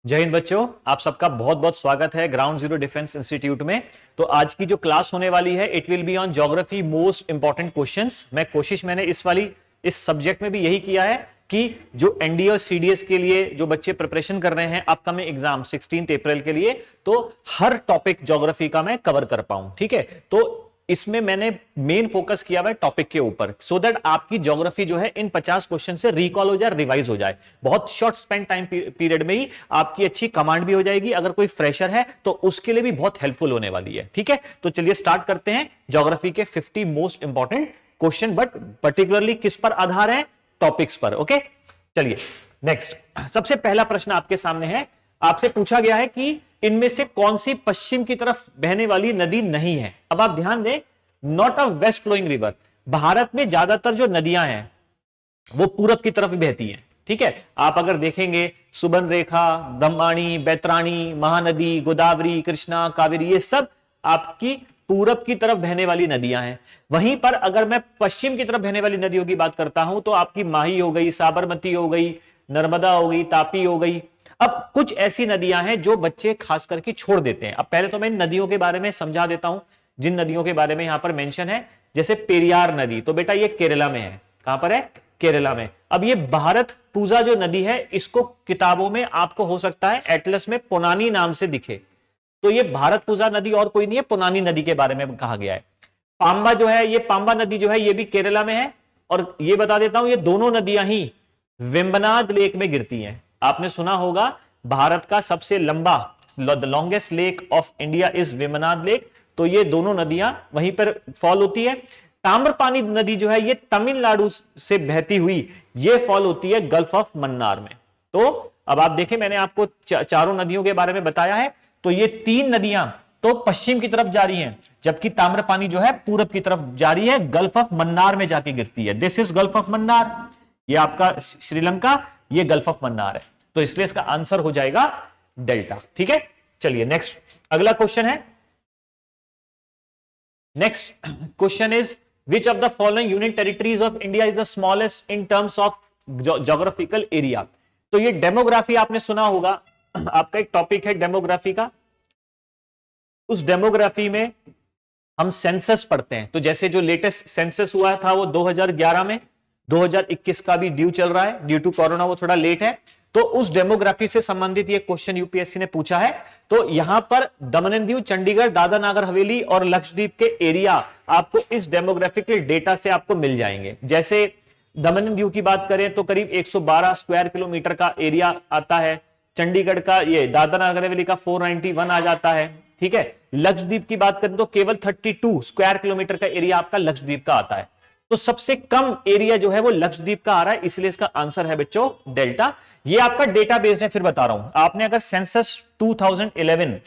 जय हिंद बच्चों, आप सबका बहुत बहुत स्वागत है ग्राउंड जीरो डिफेंस इंस्टीट्यूट में। तो आज की जो क्लास होने वाली है it will be on geography most important questions. मैंने इस सब्जेक्ट में भी यही किया है कि जो एनडीए और सीडीएस के लिए जो बच्चे प्रिपरेशन कर रहे हैं अपकमिंग एग्जाम 16 अप्रैल के लिए, तो हर टॉपिक ज्योग्राफी का मैं कवर कर पाऊं। ठीक है, तो इसमें मैंने मेन फोकस किया हुआ है टॉपिक के ऊपर, सो दैट आपकी ज्योग्राफी जो है इन 50 क्वेश्चन से रिकॉल हो जाए, रिवाइज हो जाए। बहुत शॉर्ट स्पेंड टाइम पीरियड में ही आपकी अच्छी कमांड भी हो जाएगी। अगर कोई फ्रेशर है तो उसके लिए भी बहुत हेल्पफुल होने वाली है। ठीक है, तो चलिए स्टार्ट करते हैं ज्योग्राफी के 50 most important question, but particularly किस पर आधार है? टॉपिक्स पर। ओके, चलिए नेक्स्ट। सबसे पहला प्रश्न आपके सामने है। आपसे पूछा गया है कि इनमें से कौन सी पश्चिम की तरफ बहने वाली नदी नहीं है। अब आप ध्यान दें, not a west flowing river. Bharat में ज्यादातर जो नदियां हैं वो पूरब की तरफ बहती हैं। ठीक है, आप अगर देखेंगे सुबर्णरेखा, ब्रह्मणी, बैतरानी, महानदी, गोदावरी, कृष्णा, कावेरी, ये सब आपकी पूरब की तरफ बहने वाली नदियां हैं। वहीं पर अगर मैं पश्चिम की तरफ बहने वाली नदियों की बात करता हूं तो आपकी माही हो गई, साबरमती हो गई, नर्मदा हो गई, तापी हो गई। अब कुछ ऐसी नदियां हैं जो बच्चे खास करके छोड़ देते हैं। अब पहले तो मैं इन नदियों के बारे में समझा देता हूं जिन नदियों के बारे में यहां पर मेंशन है। जैसे पेरियार नदी, तो बेटा ये केरला में है। कहां पर है? केरला में। अब ये भारत पूजा जो नदी है, इसको किताबों में आपको हो सकता है एटलस में पुनानी नाम से दिखे, तो ये भारत पूजा नदी और कोई नहीं है, पुनानी नदी के बारे में कहा गया है। पांबा जो है, ये पांबा नदी जो है ये भी केरला में है। और ये बता देता हूं, ये दोनों नदियां ही वेम्बनाड लेक में गिरती हैं। आपने सुना होगा भारत का सबसे लंबा, the longest lake of India is Vembanad lake, तो ये दोनों नदियां वहीं पर फॉल होती है। ताम्रपानी नदी जो है ये तमिलनाडु से बहती हुई ये फॉल होती है गल्फ ऑफ मन्नार में। तो अब आप देखें, मैंने आपको चारों नदियों के बारे में बताया है। तो ये तीन नदियां तो पश्चिम की तरफ जा रही हैं, जबकि ताम्रपानी जो है पूरब की तरफ जा रही है, गल्फ ऑफ मन्नार में जाके गिरती है। This is gulf of Mannar, ये आपका श्रीलंका, ये गल्फ ऑफ मन्नार है। तो इसलिए इसका आंसर हो जाएगा डेल्टा। ठीक है, चलिए नेक्स्ट, अगला क्वेश्चन है। Next question is which of the following union territories of India is the smallest in terms of geographical area. तो ये डेमोग्राफी आपने सुना होगा, आपका एक टॉपिक है डेमोग्राफी का। उस डेमोग्राफी में हम सेंसस पढ़ते हैं। तो जैसे जो लेटेस्ट सेंसस हुआ था वो 2011 में, 2021 का भी ड्यू चल रहा है, ड्यू टू कोरोना वो थोड़ा लेट है। तो उस डेमोग्राफी से संबंधित ये क्वेश्चन यूपीएससी ने पूछा है। तो यहां पर दमन एंड दीव, चंडीगढ़, दादरा नागर हवेली और लक्षद्वीप के एरिया आपको इस डेमोग्राफिकल डेटा से आपको मिल जाएंगे। जैसे दमन एंड दीव की बात करें तो करीब 112 स्क्वायर किलोमीटर का एरिया आता है। चंडीगढ़ का, ये दादरा नागर हवेली का 491 आ जाता है। ठीक है, लक्षद्वीप की बात करें तो केवल 32 स्क्वायर किलोमीटर का एरिया आपका लक्षद्वीप का आता है। तो सबसे कम एरिया जो है वो लक्षद्वीप का आ रहा है, इसलिए इसका आंसर है बच्चों डेल्टा। ये आपका डेटा बेस्ड है। फिर बता रहा हूं, आपने अगर सेंसस 2011,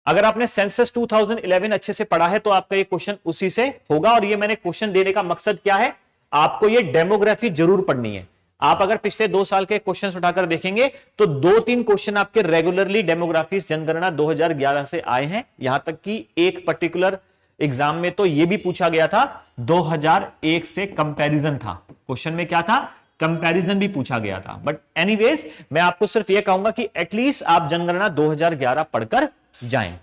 अगर आपने सेंसस 2011 अच्छे से पढ़ा है तो आपका ये क्वेश्चन उसी से होगा। और ये मैंने क्वेश्चन देने का मकसद क्या है, आपको ये डेमोग्राफी जरूर पढ़नी है। आप अगर पिछले 2 साल के क्वेश्चन उठाकर देखेंगे तो 2-3 क्वेश्चन आपके रेगुलरली डेमोग्राफी जनगणना 2011 से आए हैं। यहां तक कि एक पर्टिकुलर एग्जाम में तो यह भी पूछा गया था, 2001 से कंपैरिजन था। क्वेश्चन में क्या था? कंपैरिजन भी पूछा गया था। बट एनीवेज मैं आपको सिर्फ यह कहूंगा कि एटलीस्ट आप जनगणना 2011 पढ़कर जाएं।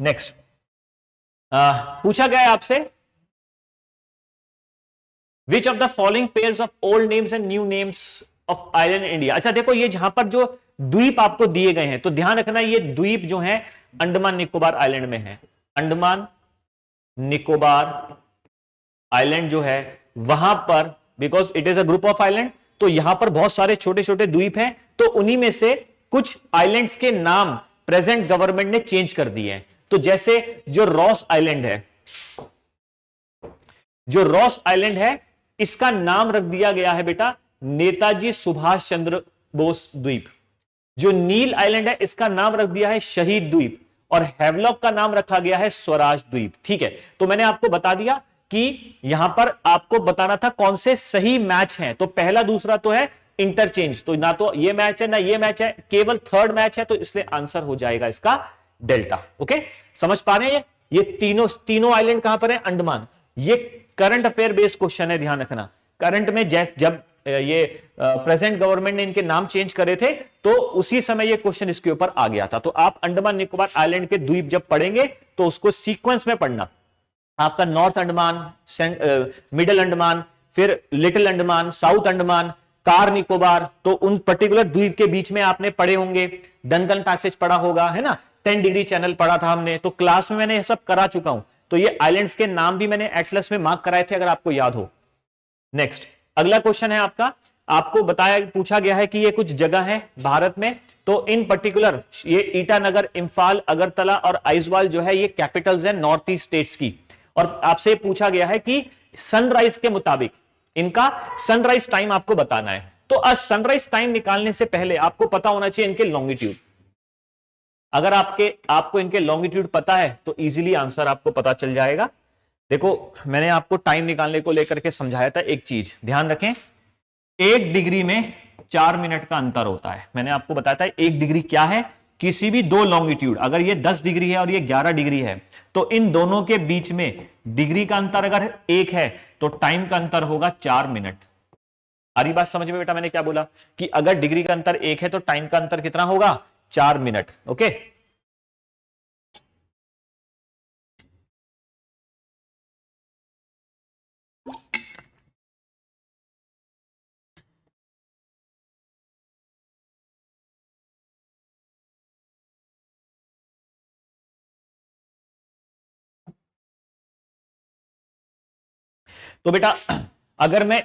नेक्स्ट पूछा गया है आपसे, विच of the following pairs of old names and new names of island India. अच्छा देखो, ये जहां पर जो द्वीप आपको दिए गए हैं तो ध्यान रखना, ये द्वीप जो है अंडमान निकोबार आइलैंड में है। अंडमान निकोबार आइलैंड जो है वहां पर, because it is a group of island, तो यहां पर बहुत सारे छोटे छोटे द्वीप हैं। तो उन्हीं में से कुछ आइलैंड्स के नाम प्रेजेंट गवर्नमेंट ने चेंज कर दिए हैं। तो जैसे जो रॉस आइलैंड है, जो रॉस आइलैंड है इसका नाम रख दिया गया है बेटा नेताजी सुभाष चंद्र बोस द्वीप। जो नील आइलैंड है इसका नाम रख दिया है शहीद द्वीप। और हैवलॉक का नाम रखा गया है स्वराज द्वीप। ठीक है, तो मैंने आपको बता दिया कि यहां पर आपको बताना था कौन से सही मैच हैं। तो पहला दूसरा तो है इंटरचेंज, तो ना तो ये मैच है ना ये मैच है, केवल थर्ड मैच है, तो इसलिए आंसर हो जाएगा इसका डेल्टा। ओके, समझ पा रहे हैं? ये तीनों आइलैंड कहां पर है? अंडमान। ये करंट अफेयर बेस्ड क्वेश्चन है, ध्यान रखना। करंट में जब ये प्रेजेंट गवर्नमेंट ने इनके नाम चेंज करे थे, तो उसी समय ये क्वेश्चन इसके ऊपर आ गया था। तो आप अंडमान निकोबार आइलैंड के द्वीप जब पढ़ेंगे तो उसको सीक्वेंस में पढ़ना। आपका नॉर्थ अंडमान, मिडिल अंडमान, फिर little Andaman, south Andaman, car Nicobar, तो उन पर्टिकुलर द्वीप के बीच में आपने पढ़े होंगे, डंकन पैसेज पढ़ा होगा, है ना, 10 डिग्री चैनल पढ़ा था हमने, तो क्लास में मैंने ये सब करा चुका हूं। तो ये आइलैंड्स के नाम भी मैंने एटलस में मार्क कराए थे, अगर आपको याद हो। नेक्स्ट अगला क्वेश्चन है आपका, आपको बताया पूछा गया है कि ये कुछ जगह है भारत में, तो इन पर्टिकुलर ये ईटानगर, इंफाल, अगरतला और आइजवाल जो है ये कैपिटल्स हैं नॉर्थ ईस्ट स्टेट्स की। और आपसे पूछा गया है कि सनराइज के मुताबिक इनका सनराइज टाइम आपको बताना है। तो आज सनराइज टाइम निकालने से पहले आपको पता होना चाहिए इनके लॉन्गिट्यूड। अगर आपको इनके लॉन्गिट्यूड पता है तो इजीली आंसर आपको पता चल जाएगा। देखो मैंने आपको टाइम निकालने को लेकर के समझाया था, एक चीज ध्यान रखें, 1 डिग्री में 4 मिनट का अंतर होता है। मैंने आपको बताया था 1 डिग्री क्या है, किसी भी दो लॉन्गिट्यूड, अगर ये 10 डिग्री है और ये 11 डिग्री है तो इन दोनों के बीच में डिग्री का अंतर अगर 1 है तो टाइम का अंतर होगा 4 मिनट। आ रही बात समझ में बेटा? मैंने क्या बोला कि अगर डिग्री का अंतर 1 है तो टाइम का अंतर कितना होगा? 4 मिनट। ओके, तो बेटा अगर मैं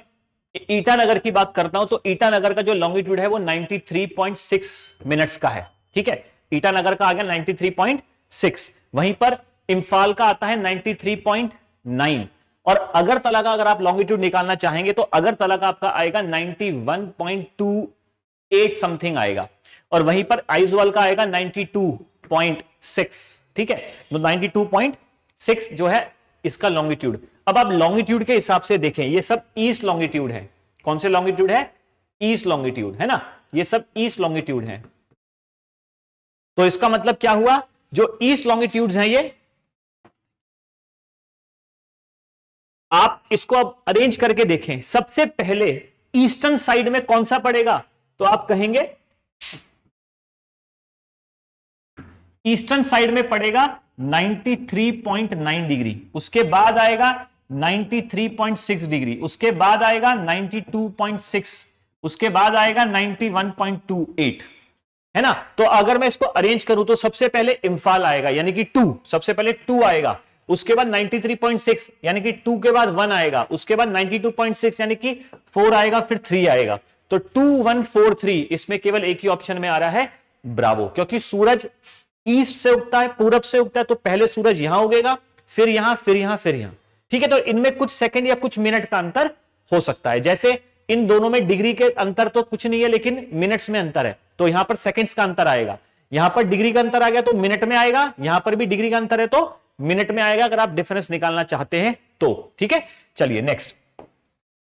ईटानगर की बात करता हूं तो ईटानगर का जो लॉन्गिट्यूड है वो 93.6 मिनट्स का है। ठीक है, ईटानगर का आ गया 93.6, वहीं पर इंफाल का आता है 93.9, और अगरतला का अगर आप लॉन्गिट्यूड निकालना चाहेंगे तो अगरतला का आपका आएगा 91.28 समथिंग आएगा, और वहीं पर आइजवाल का आएगा 92.6। ठीक है, तो 92.6 जो है इसका लॉन्गिट्यूड। अब आप लॉन्गिट्यूड के हिसाब से देखें, ये सब ईस्ट लॉन्गिट्यूड है। कौन से लॉन्गिट्यूड है? ईस्ट लॉन्गिट्यूड, है ना, ये सब ईस्ट लॉन्गिट्यूड है। तो इसका मतलब क्या हुआ, जो ईस्ट लॉन्गिट्यूड्स हैं ये, आप इसको अब अरेंज करके देखें। सबसे पहले ईस्टर्न साइड में कौन सा पड़ेगा? तो आप कहेंगे ईस्टर्न साइड में पड़ेगा 93.9 डिग्री, उसके बाद आएगा 93.6 डिग्री, उसके बाद आएगा 92.6, उसके बाद आएगा 91.28, है ना। तो अगर मैं इसको अरेंज करूं तो सबसे पहले इंफाल आएगा यानी कि 2, सबसे पहले 2 आएगा, उसके बाद 93.6 यानी कि 2 के बाद 1 आएगा, उसके बाद 92.6 यानी कि 4 आएगा, फिर 3 आएगा। तो 2 1 4 3, इसमें केवल एक ही ऑप्शन में आ रहा है ब्रावो, क्योंकि सूरज ईस्ट से उगता है, पूरब से उगता है, तो पहले सूरज यहां उगेगा, फिर यहां, फिर यहां, फिर यहां। ठीक है, तो इनमें कुछ सेकंड या कुछ मिनट का अंतर हो सकता है। जैसे इन दोनों में डिग्री के अंतर तो कुछ नहीं है, लेकिन मिनट्स में अंतर है, तो यहां पर सेकंड्स का अंतर आएगा। यहां पर डिग्री का अंतर आ गया तो मिनट में आएगा, यहां पर भी डिग्री का अंतर है तो मिनट में आएगा, अगर आप डिफरेंस निकालना चाहते हैं तो। ठीक है, चलिए नेक्स्ट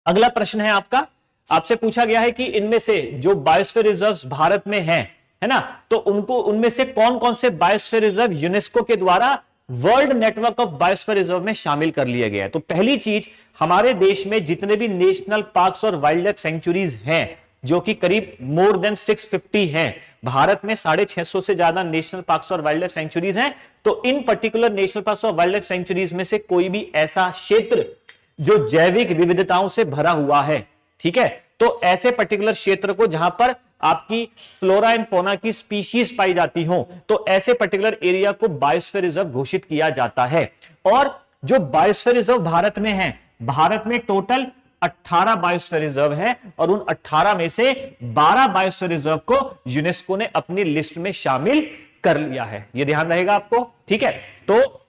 अगला प्रश्न है आपका। आपसे पूछा गया है कि इनमें से जो बायोस्फीयर रिजर्व्स भारत में हैं, है ना, तो उनमें से कौन कौन से बायोस्फीयर रिजर्व यूनेस्को के द्वारा world network of biosphere reserve में शामिल कर लिया गया है। तो पहली चीज, हमारे देश में जितने भी नेशनल पार्क्स और वाइल्ड लाइफ सेंचुरीज हैं, जो कि करीब मोर देन 650 हैं, भारत में 650 से ज्यादा नेशनल पार्क्स और वाइल्ड लाइफ सेंचुरीज हैं। तो इन पर्टिकुलर नेशनल पार्क्स और वाइल्ड लाइफ सेंचुरीज में से कोई भी ऐसा क्षेत्र जो जैविक विविधताओं से भरा हुआ है, ठीक है, तो ऐसे पर्टिकुलर क्षेत्र को जहां पर आपकी फ्लोरा एंड फौना की स्पीशीज पाई जाती हो, तो ऐसे पर्टिकुलर एरिया को बायोस्फीयर रिजर्व घोषित किया जाता है। और जो बायोस्फीयर रिजर्व भारत में है, भारत में टोटल 18 बायोस्फीयर रिजर्व है, और उन 18 में से 12 बायोस्फीयर रिजर्व को यूनेस्को ने अपनी लिस्ट में शामिल कर लिया है। यह ध्यान रहेगा आपको। ठीक है, तो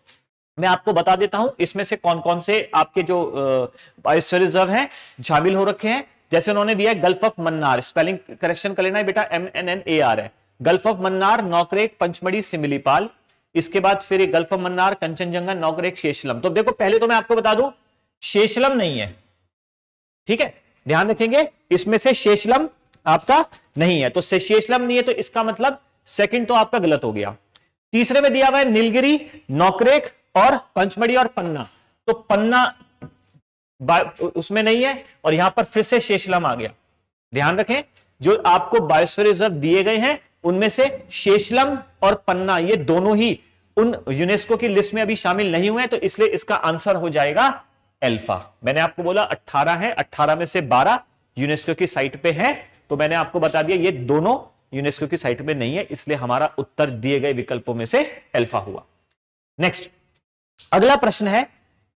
मैं आपको बता देता हूं इसमें से कौन कौन से आपके जो बायोस्फीयर रिजर्व हैं शामिल हो रखे हैं। जैसे उन्होंने दिया है gulf of Mannar, spelling correction कर लेना है बेटा, MNNAR है। गल्फ ऑफ मन्नार, नौकरेक, पंचमढ़ी, सिमिलीपाल, इसके बाद फिर गल्फ ऑफ मन्नार, कंचनजंगा, नौकरेक, शेषलम। तो देखो पहले तो मैं आपको बता दूं शेषलम नहीं है, ठीक है, ध्यान रखेंगे, इसमें से शेषलम आपका नहीं है। तो शेषलम नहीं है तो इसका मतलब सेकंड तो आपका गलत हो गया। तीसरे में दिया हुआ है नीलगिरी, नौकरेक और पंचमढ़ी और पन्ना। तो पन्ना उसमें नहीं है, और यहां पर फिर से शेषलम आ गया। ध्यान रखें, जो आपको बायोस्फीयर रिजर्व दिए गए हैं उनमें से शेषलम और पन्ना ये दोनों ही उन यूनेस्को की लिस्ट में अभी शामिल नहीं हुए हैं, तो इसलिए इसका आंसर हो जाएगा अल्फा। मैंने आपको बोला 18 है, 18 में से 12 यूनेस्को की साइट पे है, तो मैंने आपको बता दिया ये दोनों यूनेस्को की साइट पे नहीं है, इसलिए हमारा उत्तर दिए गए विकल्पों में से अल्फा हुआ। नेक्स्ट, अगला प्रश्न है,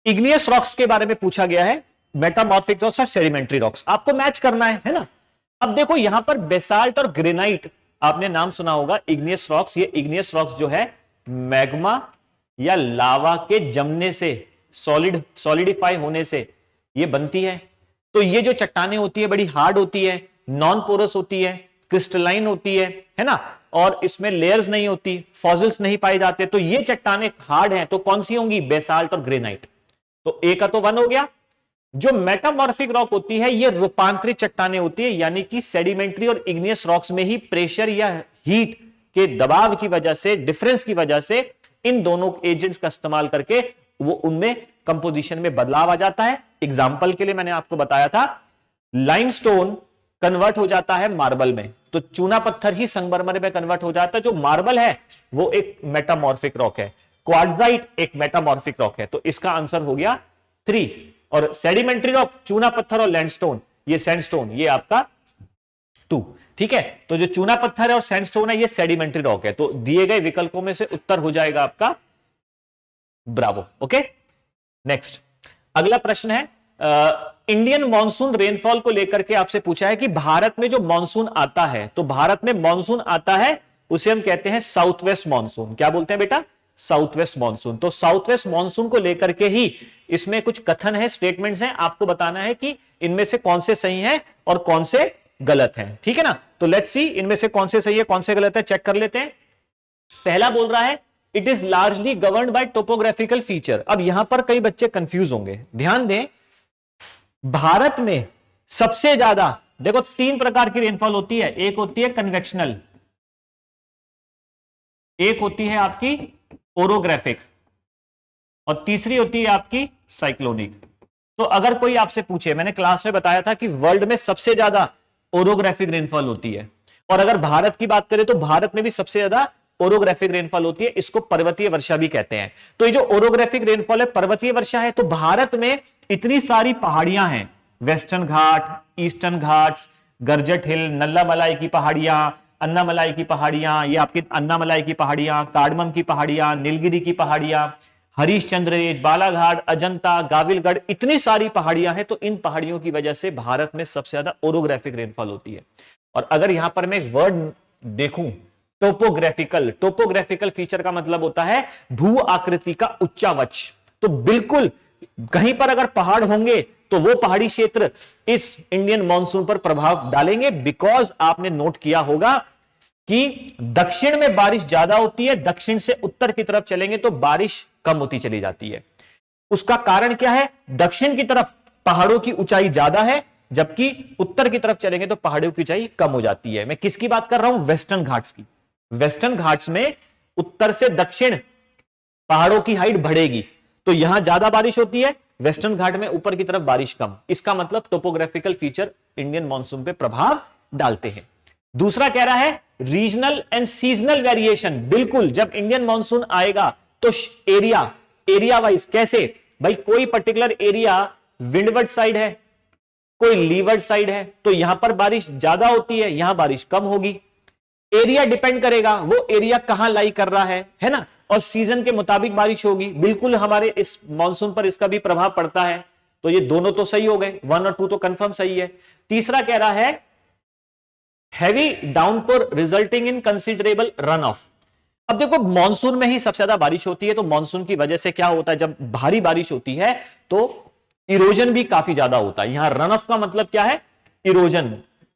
इग्नियस रॉक्स के बारे में पूछा गया है, मेटामॉर्फिक रॉक्स और सेडिमेंट्री रॉक्स, आपको मैच करना है ना। अब देखो यहां पर बेसाल्ट और ग्रेनाइट, आपने नाम सुना होगा इग्नियस रॉक्स। ये इग्नियस रॉक्स जो है मैग्मा या लावा के जमने से, सॉलिडिफाई होने से ये बनती है। तो ये जो चट्टानें होती है बड़ी हार्ड होती है, नॉन पोरस होती है, क्रिस्टलाइन होती है ना, और इसमें लेयर्स नहीं होती, फॉसिल्स नहीं पाए जाते। तो ये चट्टानें हार्ड हैं, तो कौन सी होंगी? बेसाल्ट और ग्रेनाइट। तो ए का तो 1 हो गया। जो मेटामॉर्फिक रॉक होती है ये रूपांतरित चट्टानें होती है, यानी कि सेडिमेंट्री और इग्नियस रॉक्स में ही प्रेशर या हीट के दबाव की वजह से, डिफरेंस की वजह से इन दोनों एजेंट्स का इस्तेमाल करके वो उनमें कंपोजिशन में बदलाव आ जाता है। एग्जाम्पल के लिए मैंने आपको बताया था, लाइमस्टोन कन्वर्ट हो जाता है मार्बल में, तो चूना पत्थर ही संगमरमर में कन्वर्ट हो जाता है। जो मार्बल है वो एक मेटामॉर्फिक रॉक है, क्वार्ट्जाइट एक मेटामॉर्फिक रॉक है, तो इसका आंसर हो गया 3। और सेडिमेंट्री रॉक, चूना पत्थर और लैंडस्टोन, ये सैंडस्टोन, ये आपका 2। ठीक है, तो जो चूना पत्थर है और सैंडस्टोन है ये सेडिमेंट्री रॉक है। तो दिए गए विकल्पों में से उत्तर हो जाएगा आपका ब्रावो। ओके, नेक्स्ट, अगला प्रश्न है, इंडियन मॉनसून रेनफॉल को लेकर के आपसे पूछा है कि भारत में जो मॉनसून आता है, तो भारत में मॉनसून आता है उसे हम कहते हैं साउथ वेस्ट मॉनसून। क्या बोलते हैं बेटा? South west monsoon. तो साउथ वेस्ट मॉनसून को लेकर के ही इसमें कुछ कथन है, स्टेटमेंट्स हैं, आपको बताना है कि इनमें से कौन से सही हैं और कौन से गलत हैं। ठीक है ना, तो लेट्स सी इनमें से कौन से सही है कौन से गलत है, चेक कर लेते हैं। पहला बोल रहा है it is largely governed bye topographical feature. अब यहां पर कई बच्चे कंफ्यूज होंगे, ध्यान दें, भारत में सबसे ज्यादा देखो 3 प्रकार की रेनफॉल होती है। एक होती है कन्वेक्शनल, एक होती है आपकी ओरोग्राफिक, और तीसरी होती है आपकी साइक्लोनिक। तो अगर कोई आपसे पूछे, मैंने क्लास में बताया था कि वर्ल्ड में सबसे ज्यादा ओरोग्राफिक रेनफॉल होती है, और अगर भारत की बात करें तो भारत में भी सबसे ज्यादा ओरोग्राफिक रेनफॉल होती है। इसको पर्वतीय वर्षा भी कहते हैं। तो ये जो ओरोग्राफिक रेनफॉल है, पर्वतीय वर्षा है। तो भारत में इतनी सारी पहाड़ियां हैं, वेस्टर्न घाट, ईस्टर्न घाट्स, गरजट हिल, नल्लामलाई की पहाड़ियां, अन्नामलाई की पहाड़ियां, ये आपकी अन्नामलाई की पहाड़ियां, कार्डमम की पहाड़ियां, नीलगिरी की पहाड़ियां, हरीशचंद्र रेंज, बालाघाट, अजंता, गाविलगढ़, इतनी सारी पहाड़ियां हैं। तो इन पहाड़ियों की वजह से भारत में सबसे ज्यादा ओरोग्राफिक रेनफॉल होती है। और अगर यहां पर मैं एक वर्ड देखूं, टोपोग्राफिकल, टोपोग्राफिकल फीचर का मतलब होता है भू आकृति का उच्चावच। तो बिल्कुल कहीं पर अगर पहाड़ होंगे तो वो पहाड़ी क्षेत्र इस इंडियन मॉनसून पर प्रभाव डालेंगे, बिकॉज आपने नोट किया होगा कि दक्षिण में बारिश ज्यादा होती है, दक्षिण से उत्तर की तरफ चलेंगे तो बारिश कम होती चली जाती है। उसका कारण क्या है? दक्षिण की तरफ पहाड़ों की ऊंचाई ज्यादा है, जबकि उत्तर की तरफ चलेंगे तो पहाड़ों की ऊंचाई कम हो जाती है। मैं किसकी बात कर रहा हूं? वेस्टर्न घाट्स की। वेस्टर्न घाट्स में उत्तर से दक्षिण पहाड़ों की हाइट बढ़ेगी, तो यहां ज्यादा बारिश होती है, वेस्टर्न घाट में ऊपर की तरफ बारिश कम। इसका मतलब टोपोग्राफिकल फीचर इंडियन मॉनसून पे प्रभाव डालते हैं। दूसरा कह रहा है रीजनल एंड सीजनल वेरिएशन। बिल्कुल, जब इंडियन मॉनसून आएगा तो एरिया वाइज कैसे भाई, कोई पर्टिकुलर एरिया विंडवर्ड साइड है, कोई लीवर्ड साइड है, तो यहां पर बारिश ज्यादा होती है, यहां बारिश कम होगी। एरिया डिपेंड करेगा वो एरिया कहां लाई कर रहा है ना, और सीजन के मुताबिक बारिश होगी। बिल्कुल हमारे इस मॉनसून पर इसका भी प्रभाव पड़ता है। तो ये दोनों तो सही हो गए, 1 और 2 तो कंफर्म सही है। तीसरा कह रहा है heavy downpour resulting in considerable run of. अब देखो मॉनसून में ही सबसे ज्यादा बारिश होती है, तो मॉनसून की वजह से क्या होता है, जब भारी बारिश होती है तो इरोजन भी काफी ज्यादा होता है। यहां रन ऑफ का मतलब क्या है? इरोजन।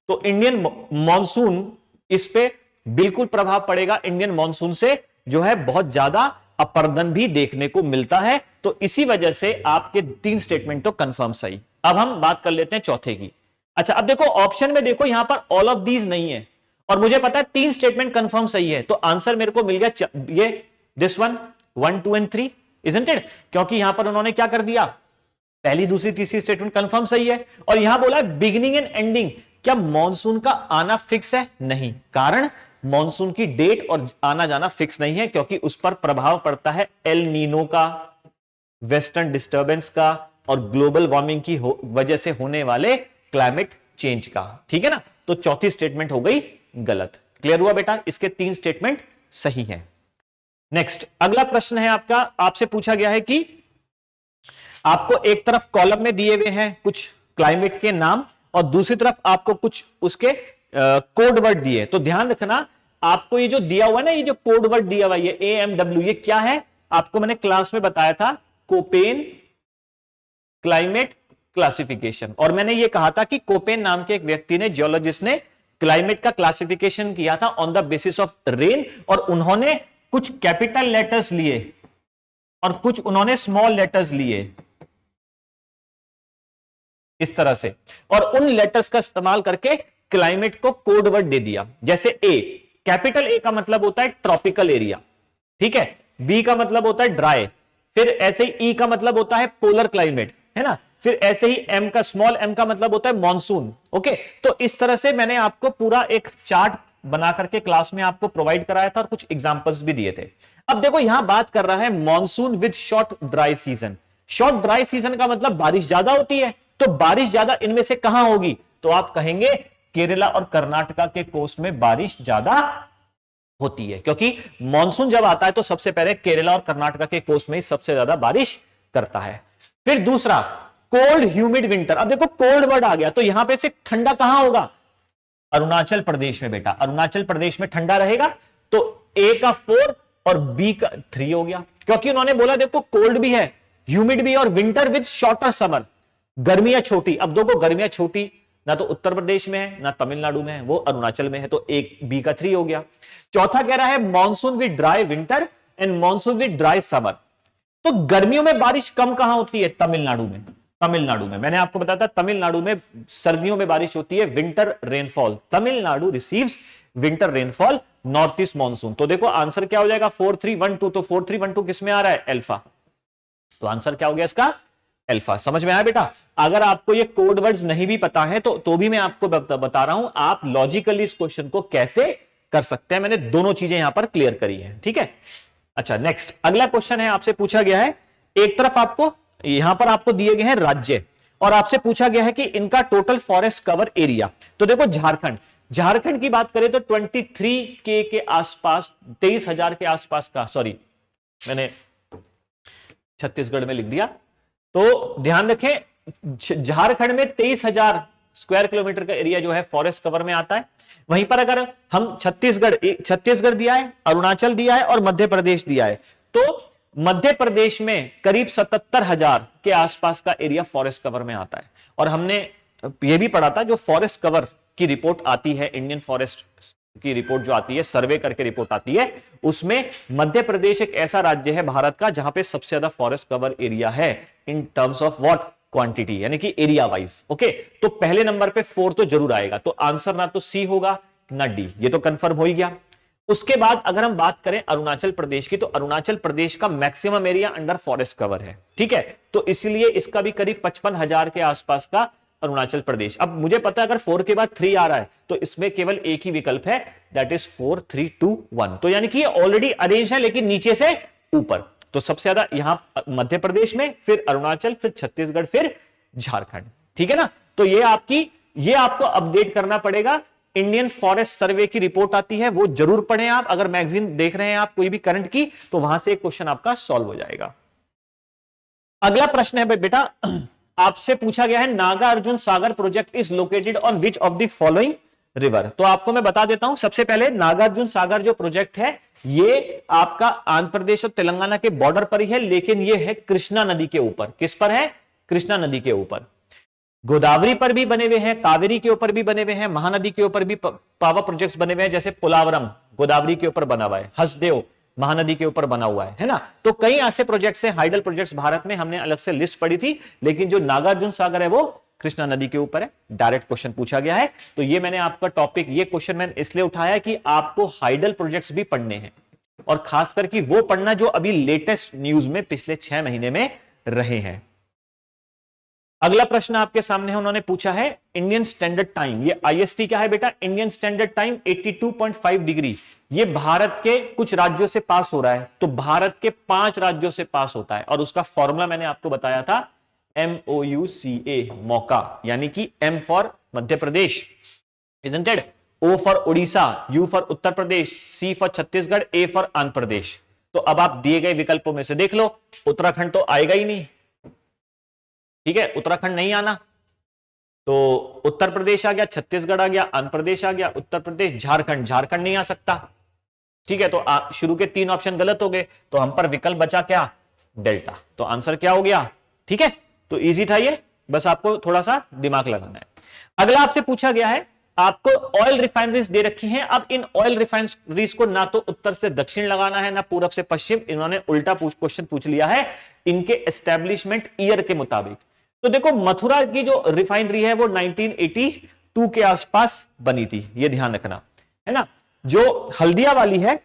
तो इंडियन मॉनसून, इस पे बिल्कुल प्रभाव पड़ेगा। इंडियन मॉनसून से जो है बहुत ज्यादा अपर्दन भी देखने को मिलता है। तो इसी वजह से आपके 3 स्टेटमेंट तो कंफर्म सही। अब हम बात कर लेते हैं चौथे की। अच्छा, अब देखो ऑप्शन में देखो यहां पर ऑल ऑफ दीज नहीं है, और मुझे पता है 3 स्टेटमेंट कंफर्म सही है, तो आंसर मेरे को मिल गया ये this one, 1, 2 and 3, isn't it? क्योंकि यहां पर उन्होंने क्या कर दिया, पहली दूसरी तीसरी स्टेटमेंट कंफर्म सही है। और यहां बोला है बिगिनिंग एंड एंडिंग, क्या मॉनसून का आना फिक्स है? नहीं, कारण मॉनसून की डेट और आना जाना फिक्स नहीं है, क्योंकि उस पर प्रभाव पड़ता है एल नीनो का, वेस्टर्न डिस्टर्बेंस का और ग्लोबल वार्मिंग की वजह से होने वाले क्लाइमेट चेंज का। ठीक है ना, तो चौथी स्टेटमेंट हो गई गलत। क्लियर हुआ बेटा? इसके 3 स्टेटमेंट सही हैं। नेक्स्ट अगला प्रश्न है आपका, आपसे पूछा गया है कि आपको एक तरफ कॉलम में दिए हुए हैं कुछ क्लाइमेट के नाम और दूसरी तरफ आपको कुछ उसके कोड वर्ड दिए। तो ध्यान रखना, आपको ये जो दिया हुआ है ना, ये जो कोड वर्ड दिया हुआ है ये AMW, ये क्या है? आपको मैंने क्लास में बताया था, कोपेन क्लाइमेट क्लासिफिकेशन। और मैंने ये कहा था कि कोपेन नाम के एक व्यक्ति ने, जियोलॉजिस्ट ने, क्लाइमेट का क्लासिफिकेशन किया था on the basis of rain, और उन्होंने कुछ कैपिटल लेटर्स लिए और कुछ उन्होंने स्मॉल लेटर्स लिए इस तरह से, और उन लेटर्स का इस्तेमाल करके क्लाइमेट को कोड वर्ड दे दिया। जैसे ए, कैपिटल ए का मतलब होता है ट्रॉपिकल एरिया, ठीक है, बी का मतलब होता है ड्राई, फिर ऐसे ही ई का मतलब होता है पोलर क्लाइमेट, है ना, फिर ऐसे ही एम का, स्मॉल एम का मतलब होता है मॉनसून। ओके, तो इस तरह से मैंने आपको पूरा एक चार्ट बना करके क्लास में आपको प्रोवाइड कराया था और कुछ एग्जांपल्स भी दिए थे। अब देखो यहां बात कर रहा है monsoon with short dry season. Short dry season का मतलब बारिश ज्यादा होती है, तो बारिश ज्यादा इनमें से कहां होगी? तो आप कहेंगे केरला और कर्नाटका के कोस्ट में बारिश ज्यादा होती है, क्योंकि मॉनसून जब आता है तो सबसे पहले केरला और कर्नाटका के कोस्ट में ही सबसे ज्यादा बारिश करता है। फिर दूसरा, कोल्ड ह्यूमिड विंटर। अब देखो कोल्ड वर्ड आ गया, तो यहां पे से ठंडा कहां होगा? अरुणाचल प्रदेश में बेटा, अरुणाचल प्रदेश में ठंडा रहेगा। तो ए का 4 और बी का 3 हो गया, क्योंकि उन्होंने बोला देखो कोल्ड भी है, ह्यूमिड भी, और विंटर विद शॉर्टर समर, गर्मियां छोटी। अब देखो गर्मियां छोटी ना तो उत्तर प्रदेश में है ना तमिलनाडु में है, वो अरुणाचल में है, तो एक बी का 3 हो गया। चौथा कह रहा है monsoon with dry winter and monsoon with dry summer. तो गर्मियों में बारिश कम कहां होती है? तमिलनाडु में। तमिलनाडु में मैंने आपको बताया था, तमिलनाडु में सर्दियों में बारिश होती है, winter rainfall. Tamil Nadu receives winter rainfall north east monsoon. तो देखो आंसर क्या हो जाएगा? 4312। तो 4312 किस में आ रहा है? अल्फा। तो आंसर क्या हो गया इसका? अल्फा। समझ में आया बेटा? अगर आपको ये कोड वर्ड्स नहीं भी पता है तो भी मैं आपको बता रहा हूं आप लॉजिकली इस क्वेश्चन को कैसे कर सकते हैं। मैंने दोनों चीजें यहां पर क्लियर करी है, ठीक है। अच्छा, नेक्स्ट अगला क्वेश्चन है, आपसे पूछा गया है, एक तरफ आपको यहां पर आपको दिए गए हैं राज्य और आपसे पूछा गया है कि इनका टोटल फॉरेस्ट कवर एरिया। तो देखो झारखंड, झारखंड की बात करें तो 23K के आसपास, 23,000 के आसपास का, सॉरी मैंने छत्तीसगढ़ में लिख दिया, तो ध्यान रखें झारखंड में 23,000 स्क्वायर किलोमीटर का एरिया जो है फॉरेस्ट कवर में आता है। वहीं पर अगर हम छत्तीसगढ़ दिया है, अरुणाचल दिया है और मध्य प्रदेश दिया है, तो मध्य प्रदेश में करीब 77,000 के आसपास का एरिया फॉरेस्ट कवर में आता है। और हमने यह भी पढ़ा था, जो फॉरेस्ट कवर की रिपोर्ट आती है, इंडियन फॉरेस्ट की रिपोर्ट जो आती है, सर्वे करके रिपोर्ट आती है, उसमें मध्य प्रदेश एक ऐसा राज्य है भारत का जहां पे सबसे ज्यादा फॉरेस्ट कवर एरिया है in terms of what? Quantity, यानी कि एरिया वाइज। ओके, तो पहले नंबर पे 4 तो जरूर आएगा, तो आंसर ना तो सी होगा ना डी, ये तो कंफर्म हो ही गया। उसके बाद अगर हम बात करें अरुणाचल प्रदेश की, तो अरुणाचल प्रदेश का maximum area under forest cover है, ठीक है, तो इसलिए इसका भी करीब 55,000 के आसपास का अरुणाचल प्रदेश। अब मुझे पता है अगर 4 के बाद 3 आ रहा है तो इसमें केवल एक ही विकल्प है, दैट इज 4 3 2 1। तो यानी कि ऑलरेडी अरेंज है लेकिन नीचे से ऊपर, तो सबसे ज्यादा यहां मध्य प्रदेश में, फिर अरुणाचल, फिर छत्तीसगढ़, फिर झारखंड, ठीक है ना। तो ये आपको अपडेट करना पड़ेगा। इंडियन फॉरेस्ट सर्वे की रिपोर्ट आती है, वो जरूर पढ़ें आप। अगर मैगजीन देख रहे हैं आप कोई भी करंट की, तो वहां से एक क्वेश्चन आपका सॉल्व हो जाएगा। अगला प्रश्न है बेटा, आपसे पूछा गया है Nagarjuna Sagar project is located on which of the following river. तो आपको मैं बता देता हूं, सबसे पहले नागार्जुन सागर जो प्रोजेक्ट है ये आपका आंध्र प्रदेश और तेलंगाना के बॉर्डर पर ही है, लेकिन ये है कृष्णा नदी के ऊपर। किस पर है? कृष्णा नदी के ऊपर। गोदावरी पर भी बने हुए हैं, कावेरी के ऊपर भी बने हुए हैं, महानदी के ऊपर भी पावर प्रोजेक्ट्स बने हुए हैं, जैसे पोलावरम गोदावरी के ऊपर बना हुआ है, हसदेव महानदी के ऊपर बना हुआ है ना। तो कई ऐसे प्रोजेक्ट्स हैं, हाइडल प्रोजेक्ट्स भारत में, हमने अलग से लिस्ट पढ़ी थी, लेकिन जो नागार्जुन सागर है वो कृष्णा नदी के ऊपर है। डायरेक्ट क्वेश्चन पूछा गया है, तो ये मैंने आपका टॉपिक, ये क्वेश्चन मैंने इसलिए उठाया कि आपको हाइडल प्रोजेक्ट्स भी पढ़ने हैं, और खासकर कि वो पढ़ना जो अभी लेटेस्ट न्यूज में पिछले 6 महीने में रहे हैं। अगला प्रश्न आपके सामने है, उन्होंने पूछा है इंडियन स्टैंडर्ड टाइम, ये आईएसटी क्या है बेटा, इंडियन स्टैंडर्ड टाइम 82.5 डिग्री, ये भारत के कुछ राज्यों से पास हो रहा है, तो भारत के 5 राज्यों से पास होता है, और उसका फॉर्मूला मैंने आपको बताया था MOUCA, मौका, यानी कि M for Madhya Pradesh, isn't it? O for Orissa, U for Uttar Pradesh, C for Chhattisgarh, A for Andhra Pradesh. तो अब आप दिए गए विकल्पों में से देख लो, उत्तराखंड तो आएगा ही नहीं, ठीक है, उत्तराखंड नहीं आना, तो उत्तर प्रदेश आ गया, छत्तीसगढ़ आ गया, आंध्र प्रदेश आ गया, उत्तर प्रदेश, झारखंड, झारखंड नहीं आ सकता, ठीक है, तो शुरू के 3 ऑप्शन गलत हो गए, तो हम पर विकल्प बचा क्या, डेल्टा, तो आंसर क्या हो गया, ठीक है, तो इजी था ये, बस आपको थोड़ा सा दिमाग लगाना है। अगला आपसे पूछा गया है, आपको ऑयल रिफाइनरीज दे रखी हैं, अब इन ऑयल रिफाइनरीज को ना तो उत्तर से दक्षिण लगाना है, ना पूरब से पश्चिम, इन्होंने उल्टा क्वेश्चन पूछ लिया है इनके एस्टेब्लिशमेंट ईयर के मुताबिक। तो देखो मथुरा की जो रिफाइनरी है वो 1982 के आसपास बनी थी, ये ध्यान रखना है ना। जो हल्दिया वाली है,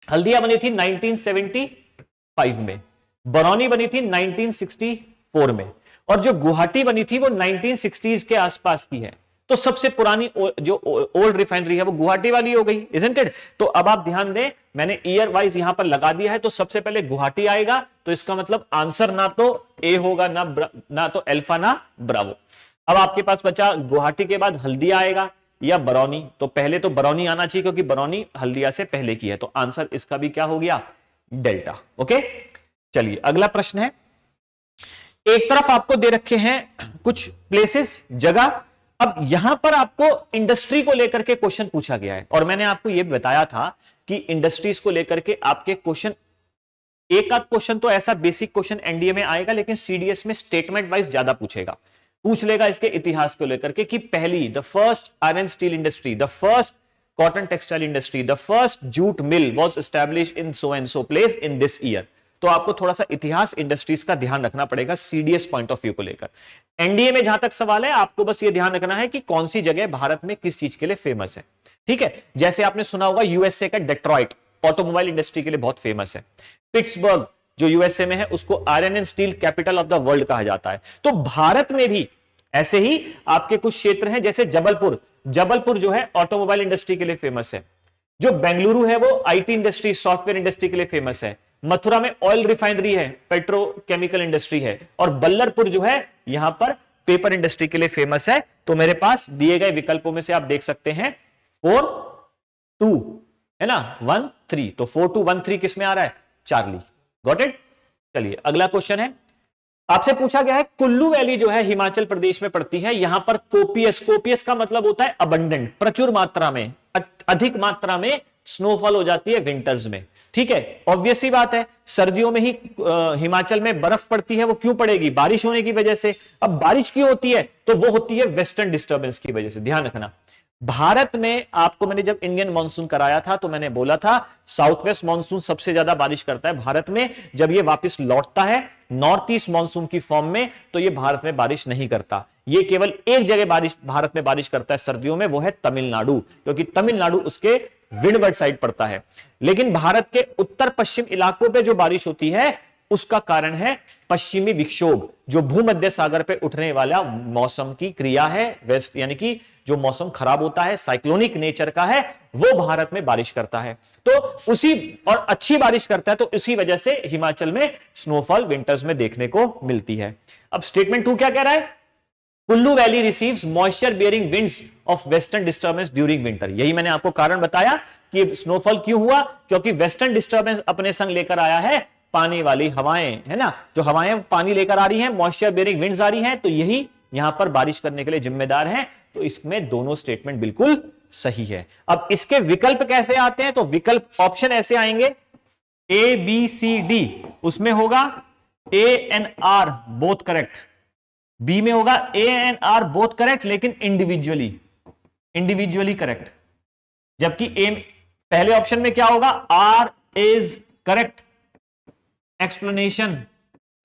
हल्दिया बनी थी 1975 में, बरौनी बनी थी 1964 में, और जो गुवाहाटी बनी थी वो 1960s के आसपास की है। तो सबसे पुरानी जो ओल्ड रिफाइनरी है वो गुवाहाटी वाली हो गई, isn't it? तो अब आप ध्यान दें, मैंने ईयर वाइज यहां पर लगा दिया है, तो सबसे पहले गुवाहाटी आएगा, तो इसका मतलब आंसर ना तो ए होगा, ना तो अल्फा, ना ब्रावो। अब आपके पास बचा गुवाहाटी के बाद हल्दिया आएगा या बरौनी, तो पहले तो बरौनी आना चाहिए क्योंकि बरौनी हल्दिया से पहले की है, तो आंसर इसका भी क्या हो गया, डेल्टा। ओके, चलिए अगला प्रश्न है, एक तरफ आपको दे रखे हैं कुछ प्लेसेस, जगह, अब यहां पर आपको इंडस्ट्री को लेकर के क्वेश्चन पूछा गया है, और मैंने आपको यह बताया था कि इंडस्ट्रीज को लेकर के आपके क्वेश्चन, एक आध क्वेश्चन तो ऐसा बेसिक क्वेश्चन एनडीए में आएगा, लेकिन सीडीएस में स्टेटमेंट वाइज ज्यादा पूछ लेगा इसके इतिहास को लेकर के, कि पहली the first iron steel industry, the first cotton textile industry, the first jute mill was established in so and so place in this year. तो आपको थोड़ा सा इतिहास इंडस्ट्रीज का ध्यान रखना पड़ेगा सीडीएस पॉइंट ऑफ व्यू को लेकर। एनडीए में जहां तक सवाल है, आपको बस ये ध्यान रखना है कि कौन सी जगह भारत में किस चीज के लिए फेमस है, ठीक है। जैसे आपने सुना होगा यूएसए का डेट्रॉइट ऑटोमोबाइल इंडस्ट्री के लिए बहुत फेमस है, पिट्सबर्ग जो यूएसए में है उसको iron and steel capital of the world कहा जाता है। तो भारत में भी ऐसे ही आपके कुछ क्षेत्र हैं, जैसे जबलपुर जो है ऑटोमोबाइल इंडस्ट्री के लिए फेमस है, जो बेंगलुरु है वो आईटी इंडस्ट्री, सॉफ्टवेयर इंडस्ट्री के लिए फेमस है, मथुरा में ऑयल रिफाइनरी है, पेट्रोकेमिकल इंडस्ट्री है, और बल्लरपुर जो है यहां पर पेपर इंडस्ट्री के लिए फेमस है। तो मेरे पास दिए गए विकल्पों में से आप देख सकते हैं 4, 2 है ना, 1, 3, तो 4, 2, 1, 3 किस में आ रहा है, चार्ली। Got it. चलिए अगला क्वेश्चन है, आपसे पूछा गया है कुल्लू वैली जो है हिमाचल प्रदेश में पड़ती है, यहां पर कोपियस का मतलब होता है अबंडेंट, प्रचुर मात्रा में, अधिक मात्रा में स्नोफॉल हो जाती है विंटर्स में, ठीक है। ऑब्वियस सी बात है, सर्दियों में ही हिमाचल में बर्फ पड़ती है, वो क्यों पड़ेगी, बारिश होने की वजह से। अब बारिश क्यों होती है, तो वो होती है वेस्टर्न डिस्टर्बेंस की वजह से। ध्यान रखना, भारत में आपको मैंने जब इंडियन मानसून कराया था तो मैंने बोला था साउथ वेस्ट मानसून सबसे ज्यादा बारिश करता है भारत में, जब ये वापस लौटता है नॉर्थ ईस्ट मानसून की फॉर्म में, तो ये भारत में बारिश नहीं करता। ये केवल एक जगह भारत में बारिश करता है सर्दियों में, वो है तमिलनाडु, क्योंकि तमिलनाडु उसके विंडवर्ड साइड पड़ता है। लेकिन भारत के उत्तर पश्चिम इलाकों पे जो बारिश होती है उसका कारण है पश्चिमी विक्षोभ, जो भूमध्य सागर पे उठने वाला मौसम की क्रिया है, वेस्ट यानी कि जो मौसम खराब होता है, साइक्लोनिक नेचर का है, वो भारत में बारिश करता है। तो उसी, और अच्छी बारिश करता है, तो इसी वजह से हिमाचल में स्नोफॉल विंटर्स में देखने को मिलती है। अब स्टेटमेंट 2 क्या कह रहा है, Kullu valley receives moisture bearing winds of western disturbance during winter. यही मैंने आपको कारण बताया कि स्नोफॉल क्यों हुआ, क्योंकि वेस्टर्न डिस्टर्बेंस अपने संग लेकर आया है पानी वाली हवाएं, है ना, जो हवाएं पानी लेकर आ रही हैं, मॉइस्चर बियरिंग विंड्स आ रही हैं, तो यही यहां पर बारिश करने के लिए जिम्मेदार हैं। तो इसमें दोनों स्टेटमेंट बिल्कुल सही है। अब इसके विकल्प कैसे आते हैं, तो विकल्प ऑप्शन ऐसे आएंगे, ए बी सी डी, उसमें होगा A and R both correct, B में होगा A and R both correct लेकिन इंडिविजुअली करेक्ट, जबकि ए पहले ऑप्शन में क्या होगा, R is correct explanation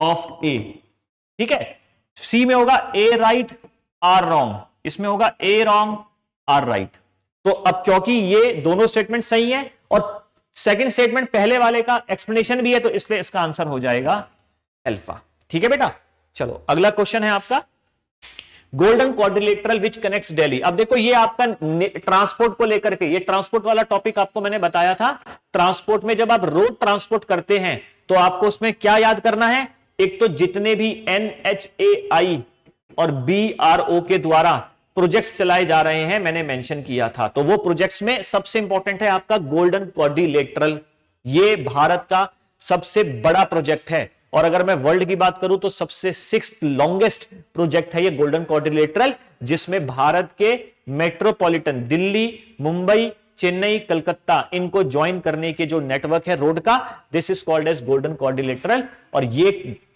of A, ठीक है। सी में होगा ए राइट आर रॉन्ग, इसमें होगा ए रॉन्ग आर राइट। तो अब क्योंकि ये दोनों स्टेटमेंट सही है और सेकंड स्टेटमेंट पहले वाले का एक्सप्लेनेशन भी है, तो इसलिए इसका आंसर हो जाएगा अल्फा, ठीक है बेटा। चलो अगला क्वेश्चन है आपका, golden quadrilateral which connects Delhi. अब देखो ये आपका ट्रांसपोर्ट को लेकर के, ये ट्रांसपोर्ट वाला टॉपिक आपको मैंने बताया था। ट्रांसपोर्ट में जब आप रोड ट्रांसपोर्ट करते हैं तो आपको उसमें क्या याद करना है, एक तो जितने भी NHAI और BRO के द्वारा प्रोजेक्ट्स चलाए जा रहे हैं मैंने मेंशन किया था, तो वो प्रोजेक्ट्स में सबसे इंपॉर्टेंट है आपका गोल्डन क्वाड्रिलेटरल। ये भारत का सबसे बड़ा प्रोजेक्ट है, और अगर मैं वर्ल्ड की बात करूं तो सबसे 6th लॉन्गेस्ट प्रोजेक्ट है ये गोल्डन क्वाड्रिलेटरल, जिसमें भारत के मेट्रोपॉलिटन दिल्ली, मुंबई, चेन्नई, कलकत्ता, इनको ज्वाइन करने के जो नेटवर्क है रोड का, this is called as golden quadrilateral. और ये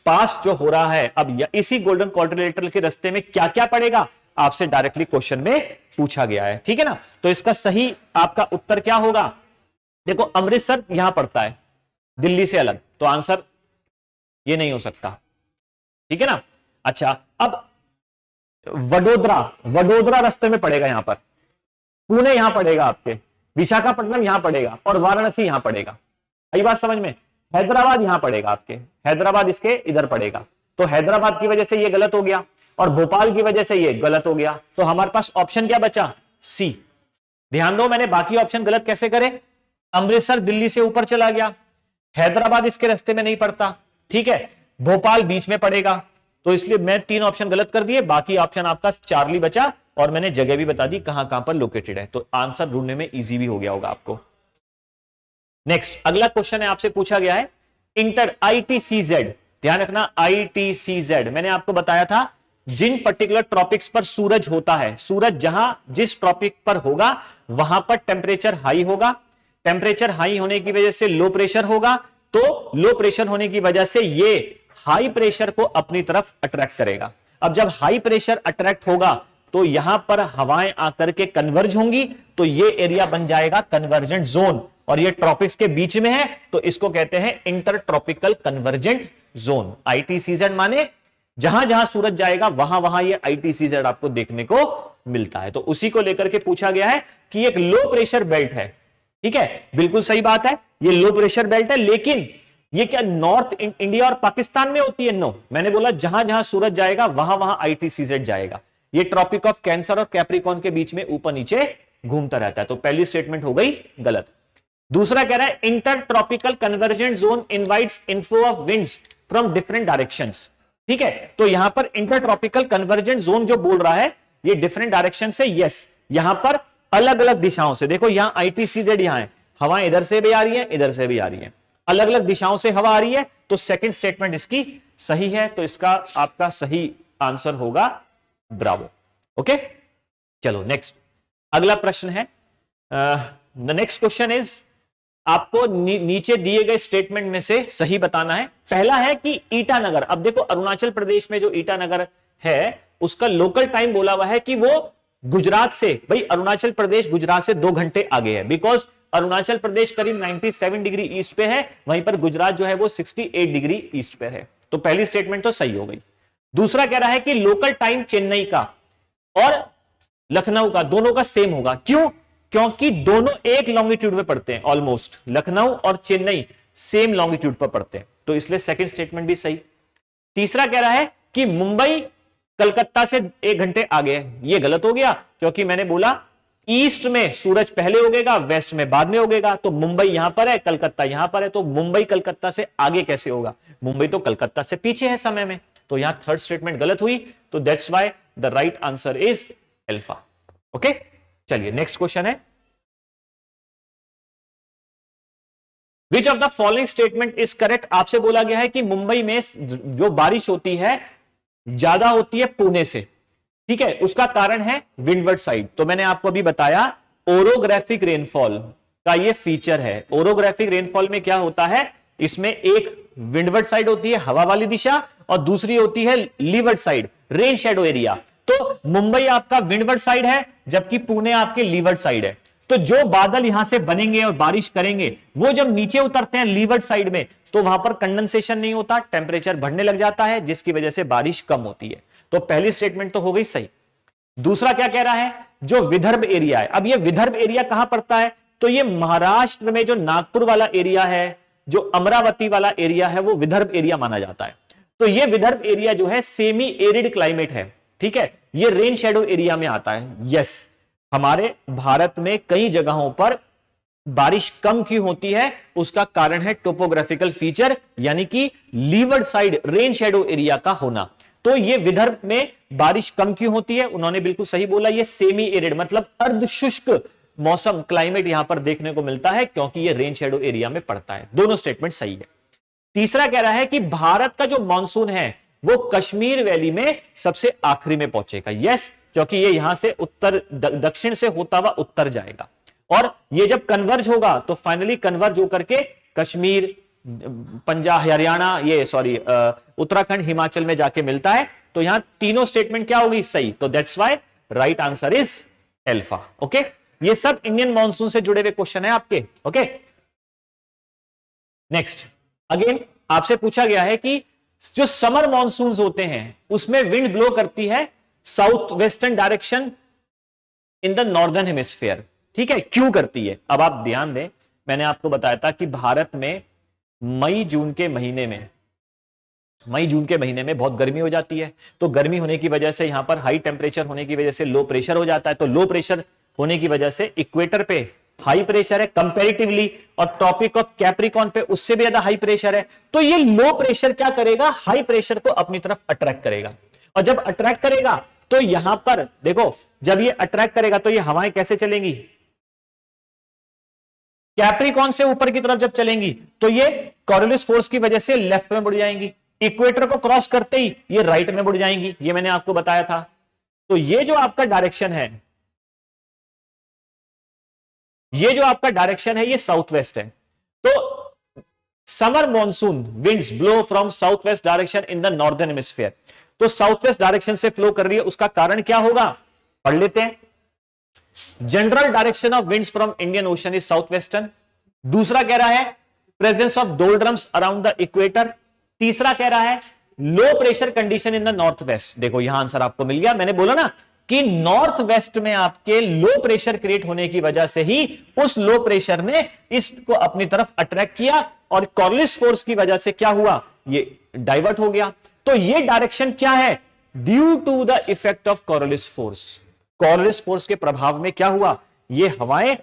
पास जो हो रहा है अब इसी गोल्डन क्वाड्रिलेटरल के रास्ते में क्या क्या पड़ेगा, आपसे डायरेक्टली क्वेश्चन में पूछा गया है, ठीक है ना। तो इसका सही आपका उत्तर क्या होगा, देखो अमृतसर यहां पड़ता है दिल्ली से अलग, तो आंसर ये नहीं हो सकता, ठीक है ना। अच्छा, अब वडोदरा रास्ते में पड़ेगा, यहां पर पुणे यहां पड़ेगा, आपके विशाखापट्टनम यहां पड़ेगा, और वाराणसी यहां पड़ेगा। आई बात समझ में। हैदराबाद यहां पड़ेगा, आपके हैदराबाद इसके इधर पड़ेगा, तो हैदराबाद की वजह से ये गलत हो गया, और भोपाल की वजह से ये गलत हो गया, तो हमारे पास ऑप्शन क्या बचा, सी। ध्यान दो, मैंने बाकी ऑप्शन गलत कैसे करे, अमृतसर दिल्ली से ऊपर चला गया, हैदराबाद इसके रास्ते में नहीं पड़ता, ठीक है, भोपाल बीच में पड़ेगा, तो इसलिए मैं 3 ऑप्शन गलत कर दिए, बाकी ऑप्शन आपका चार्ली बचा, और मैंने जगह भी बता दी कहां कहां पर लोकेटेड है, तो आंसर ढूंढने में इजी भी हो गया होगा आपको। नेक्स्ट अगला क्वेश्चन है, आपसे पूछा गया है इंटर ITCZ, ध्यान रखना ITCZ, मैंने आपको बताया था जिन पर्टिकुलर ट्रॉपिक्स पर सूरज होता है, सूरज जहां जिस ट्रॉपिक पर होगा वहां पर टेम्परेचर हाई होगा, टेम्परेचर हाई होने की वजह से लो प्रेशर होगा, तो लो प्रेशर होने की वजह से ये हाई प्रेशर को अपनी तरफ अट्रैक्ट करेगा। अब जब हाई प्रेशर अट्रैक्ट होगा तो यहां पर हवाएं आकर के कन्वर्ज होंगी, तो ये एरिया बन जाएगा कन्वर्जेंट जोन, और ये ट्रॉपिक्स के बीच में है, तो इसको कहते हैं inter tropical convergent zone. ITCZ माने जहां जहां सूरज जाएगा वहां वहां ये ITCZ आपको देखने को मिलता है, तो उसी को लेकर के पूछा गया है कि एक लो प्रेशर बेल्ट है, ठीक है, बिल्कुल सही बात है, ये लो प्रेशर बेल्ट है, लेकिन ये क्या नॉर्थ इंडिया और पाकिस्तान में होती है, नो, मैंने बोला जहां जहां सूरज जाएगा वहां वहां ITCZ जाएगा। ये ट्रॉपिक ऑफ कैंसर और कैप्रिकॉर्न के बीच में ऊपर नीचे घूमता रहता है, तो पहली स्टेटमेंट हो गई गलत। दूसरा कह रहा है inter tropical convergent zone invites inflow of winds from different directions, ठीक है, तो यहां पर इंटर ट्रॉपिकल कन्वर्जेंट जोन जो बोल रहा है ये डिफरेंट डायरेक्शन से, यस, यहां पर अलग अलग दिशाओं से, देखो यहां ITCZ यहां है, हवा इधर से भी आ रही है, इधर से भी आ रही है, अलग अलग दिशाओं से हवा आ रही है, तो सेकंड स्टेटमेंट इसकी सही है, तो इसका आपका सही आंसर होगा ब्रावो। ओके, चलो नेक्स्ट अगला प्रश्न है, द नेक्स्ट क्वेश्चन इज आपको नीचे दिए गए स्टेटमेंट में से सही बताना है। पहला है कि ईटानगर, अब देखो अरुणाचल प्रदेश में जो ईटानगर है उसका लोकल टाइम बोला हुआ है कि वो गुजरात से, भाई अरुणाचल प्रदेश गुजरात से 2 घंटे आगे है, बिकॉज अरुणाचल प्रदेश करीब 97 डिग्री ईस्ट पे है, वहीं पर गुजरात जो है वो 68 डिग्री ईस्ट पे है, तो पहली स्टेटमेंट तो सही हो गई। दूसरा कह रहा है कि लोकल टाइम चेन्नई का और लखनऊ का दोनों का सेम होगा, क्यों, क्योंकि दोनों एक लॉन्गिट्यूड में पड़ते हैं, ऑलमोस्ट लखनऊ और चेन्नई सेम लॉन्गिट्यूड पर पड़ते हैं, तो इसलिए सेकंड स्टेटमेंट भी सही। तीसरा कह रहा है कि मुंबई कलकत्ता से 1 घंटे आगे है, यह गलत हो गया, क्योंकि मैंने बोला ईस्ट में सूरज पहले उगेगा, वेस्ट में बाद में उगेगा, तो मुंबई यहां पर है, कलकत्ता यहां पर है, तो मुंबई कलकत्ता से आगे कैसे होगा, मुंबई तो कलकत्ता से पीछे है समय में, तो यहां थर्ड स्टेटमेंट गलत हुई, तो that's why the right answer is alpha. Okay, चलिए नेक्स्ट क्वेश्चन है, which of the following statement is correct. आपसे बोला गया है कि मुंबई में जो बारिश होती है ज्यादा होती है पुणे से, ठीक है, उसका कारण है विंडवर्ड साइड, तो मैंने आपको अभी बताया ओरोग्राफिक रेनफॉल का ये फीचर है। ओरोग्राफिक रेनफॉल में क्या होता है, इसमें एक विंडवर्ड साइड होती है हवा वाली दिशा, और दूसरी होती है levered side rain shadow area, तो मुंबई आपका विंडवर्ड साइड है जबकि पुणे आपके लीवर्ड साइड है, तो जो बादल यहां से बनेंगे और बारिश करेंगे वो जब नीचे उतरते हैं लीवर्ड साइड में, तो वहां पर कंडेंसेशन नहीं होता, टेम्परेचर बढ़ने लग जाता है, जिसकी वजह से बारिश कम होती है, तो पहली स्टेटमेंट तो हो गई सही। दूसरा क्या कह रहा है, जो विदर्भ एरिया है, अब ये विदर्भ एरिया कहां पड़ता है, तो ये महाराष्ट्र में जो नागपुर वाला एरिया है, जो अमरावती वाला एरिया है, वो विदर्भ एरिया माना जाता है, तो ये विदर्भ एरिया जो है सेमी एरिड क्लाइमेट है, ठीक है, ये रेन शेडो एरिया में आता है। यस, हमारे भारत में कई जगहों पर बारिश कम क्यों होती है, उसका कारण है टोपोग्राफिकल फीचर, यानी कि levered side rain shadow area का होना। तो ये विदर्भ में बारिश कम क्यों होती है, उन्होंने बिल्कुल सही बोला, ये सेमी एरिड मतलब अर्ध शुष्क मौसम क्लाइमेट यहां पर देखने को मिलता है, क्योंकि ये रेन शेडो एरिया में पड़ता है। दोनों स्टेटमेंट सही है। तीसरा कह रहा है कि भारत का जो मानसून है वो कश्मीर वैली में सबसे आखिरी में पहुंचेगा। यस, क्योंकि ये यहां से उत्तर दक्षिण से होता हुआ उत्तर जाएगा, और ये जब कन्वर्ज होगा तो फाइनली कन्वर्ज होकर के कश्मीर, पंजाब, हरियाणा, उत्तराखंड, हिमाचल में जाके मिलता है। तो यहां तीनों स्टेटमेंट क्या होगी, सही। तो that's why right answer is alpha. Okay, ये सब इंडियन मॉनसून से जुड़े हुए क्वेश्चन है आपके। ओके, नेक्स्ट अगेन आपसे पूछा गया है कि जो समर मॉनसून होते हैं उसमें विंड ब्लो करती है south western direction in the northern hemisphere. ठीक है, क्यों करती है? अब आप ध्यान दें, मैंने आपको बताया था कि भारत में मई जून के महीने में बहुत गर्मी हो जाती है। तो गर्मी होने की वजह से यहां पर हाई टेम्परेचर होने की वजह से लो प्रेशर हो जाता है। तो लो प्रेशर होने की वजह से इक्वेटर पे हाई प्रेशर है कंपैरेटिवली, और टॉपिक ऑफ कैप्रिकॉन पे उससे भी ज्यादा हाई प्रेशर है। तो ये लो प्रेशर क्या करेगा, हाई प्रेशर को अपनी तरफ अट्रैक्ट करेगा, और जब अट्रैक्ट करेगा तो यहां पर देखो, जब ये अट्रैक्ट करेगा तो ये हवाएं कैसे चलेंगी, कैप्रिकॉन से ऊपर की तरफ जब चलेंगी तो ये कॉरियोलिस फोर्स की वजह से लेफ्ट में मुड़ जाएंगी, इक्वेटर को क्रॉस करते ही ये राइट में मुड़ जाएंगी। ये मैंने आपको बताया था। तो ये जो आपका डायरेक्शन है, ये साउथ वेस्ट है। तो summer monsoon winds blow from south west direction in the northern hemisphere. तो साउथ वेस्ट डायरेक्शन से फ्लो कर रही है, उसका कारण क्या होगा, पढ़ लेते हैं। General direction of winds from Indian Ocean is south western. दूसरा कह रहा है presence of doldrums around the equator. तीसरा कह रहा है low pressure condition in the north west. देखो यहां आंसर आपको मिल गया। मैंने बोला ना कि नॉर्थ वेस्ट में आपके लो प्रेशर क्रिएट होने की वजह से ही उस लो प्रेशर ने इसको अपनी तरफ अट्रैक्ट किया, और कॉरियोलिस फोर्स की वजह से क्या हुआ, ये डाइवर्ट हो गया। तो ये डायरेक्शन क्या है, due to the effect of Coriolis force. Coriolis force के प्रभाव में क्या हुआ, ये हवाएं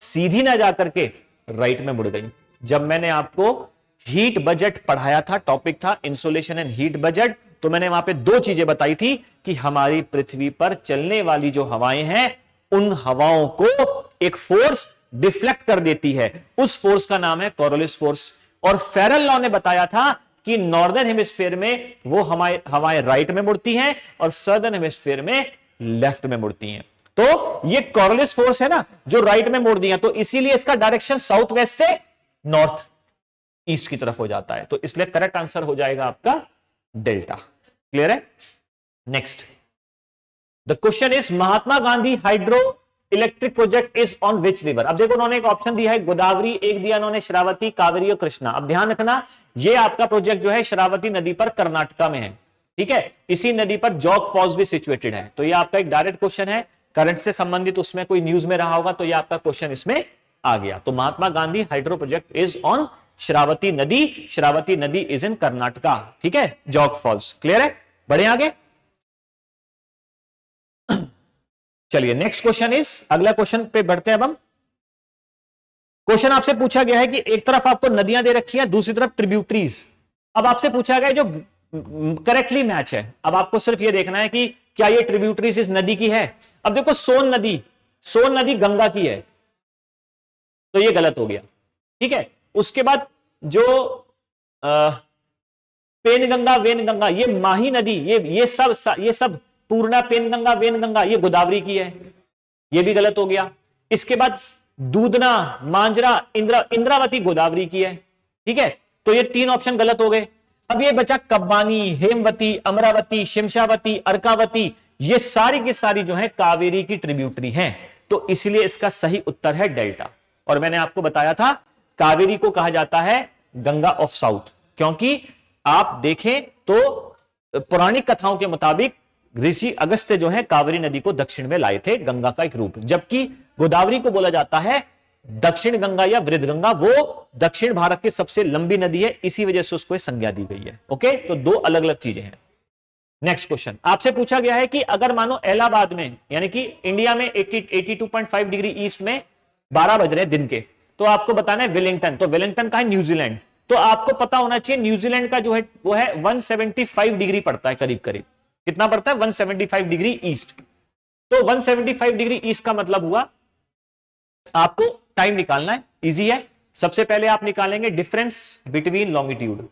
सीधी ना जाकर के राइट में मुड़ गई। जब मैंने आपको हीट बजट पढ़ाया था, टॉपिक था इंसोलेशन एंड हीट बजट, तो मैंने वहां पे दो चीजें बताई थी कि हमारी पृथ्वी पर चलने वाली जो हवाएं हैं उन हवाओं को एक फोर्स डिफ्लेक्ट कर देती है, उस फोर्स का नाम है कॉरियोलिस फोर्स। और फेरल लॉ ने बताया था कि नॉर्दर्न हेमिस्फीयर में वो हवाएं राइट में मुड़ती हैं और सदर्न हेमिस्फीयर में लेफ्ट में मुड़ती हैं। तो ये कॉरियोलिस फोर्स है ना जो राइट में मोड़ दिया, तो इसीलिए इसका डायरेक्शन साउथ वेस्ट से नॉर्थ ईस्ट की तरफ हो जाता है। तो इसलिए करेक्ट आंसर हो जाएगा आपका डेल्टा। क्लियर है? Next the question is Mahatma Gandhi hydro electric project is on which river. अब देखो उन्होंने एक ऑप्शन दिया है गोदावरी, एक दिया उन्होंने श्रावती, कावेरी और कृष्णा। अब ध्यान रखना ये आपका प्रोजेक्ट जो है श्रावती नदी पर कर्नाटका में है। ठीक है, इसी नदी पर जॉग फॉल्स भी सिचुएटेड है। तो ये आपका एक डायरेक्ट क्वेश्चन है, करंट से संबंधित, उसमें कोई न्यूज में रहा होगा तो ये आपका क्वेश्चन इसमें आ गया। तो Mahatma Gandhi hydro project is on Sharavathi नदी इज इन कर्नाटका। ठीक है, जॉग फॉल्स। क्लियर है? बढ़े आगे। चलिए नेक्स्ट क्वेश्चन इज, अगला क्वेश्चन पे बढ़ते हैं अब हम। क्वेश्चन आपसे पूछा गया है कि एक तरफ आपको नदियां दे रखी है, दूसरी तरफ ट्रिब्यूटरीज। अब आपसे पूछा गया जो करेक्टली मैच है, अब आपको सिर्फ ये देखना है कि क्या ये ट्रिब्यूटरीज इस नदी की है। अब देखो सोन नदी गंगा की है, तो ये गलत हो गया। ठीक है, उसके बाद जो पेनगंगा वेनगंगा, ये माही नदी, ये सब पूर्णा, पेनगंगा वेनगंगा, ये गोदावरी की है, ये भी गलत हो गया। इसके बाद दूधना, मांजरा, इंद्रावती गोदावरी की है। ठीक है, तो ये तीन ऑप्शन गलत हो गए। अब ये बचा कब्बानी, हेमवती, अमरावती, शिमशावती, अर्कावती, ये सारी की सारी जो है कावेरी की ट्रिब्यूटरी हैं। तो इसलिए इसका सही उत्तर है डेल्टा। और मैंने आपको बताया था कावेरी को कहा जाता है गंगा ऑफ साउथ, क्योंकि आप देखें तो पौराणिक कथाओं के मुताबिक ऋषि अगस्त्य जो है कावेरी नदी को दक्षिण में लाए थे, गंगा का एक रूप। जबकि गोदावरी को बोला जाता है दक्षिण गंगा या वृद्ध गंगा, वो दक्षिण भारत की सबसे लंबी नदी है, इसी वजह से उसको संज्ञा दी गई है। ओके, तो दो अलग अलग चीजें हैं। नेक्स्ट क्वेश्चन आपसे पूछा गया है कि अगर मानो इलाहाबाद में यानी कि इंडिया में 82.5 डिग्री ईस्ट में 12 बज रहे दिन के, तो आपको बताना है वेलिंगटन, तो वेलिंगटन का है न्यूजीलैंड, तो आपको पता होना चाहिए न्यूजीलैंड का जो है वो है 175 डिग्री पड़ता है, करीब करीब कितना पड़ता है 175 डिग्री ईस्ट। तो 175 डिग्री ईस्ट का मतलब हुआ आपको टाइम निकालना है, इजी है। सबसे पहले आप निकालेंगे डिफरेंस बिटवीन लॉन्गिट्यूड,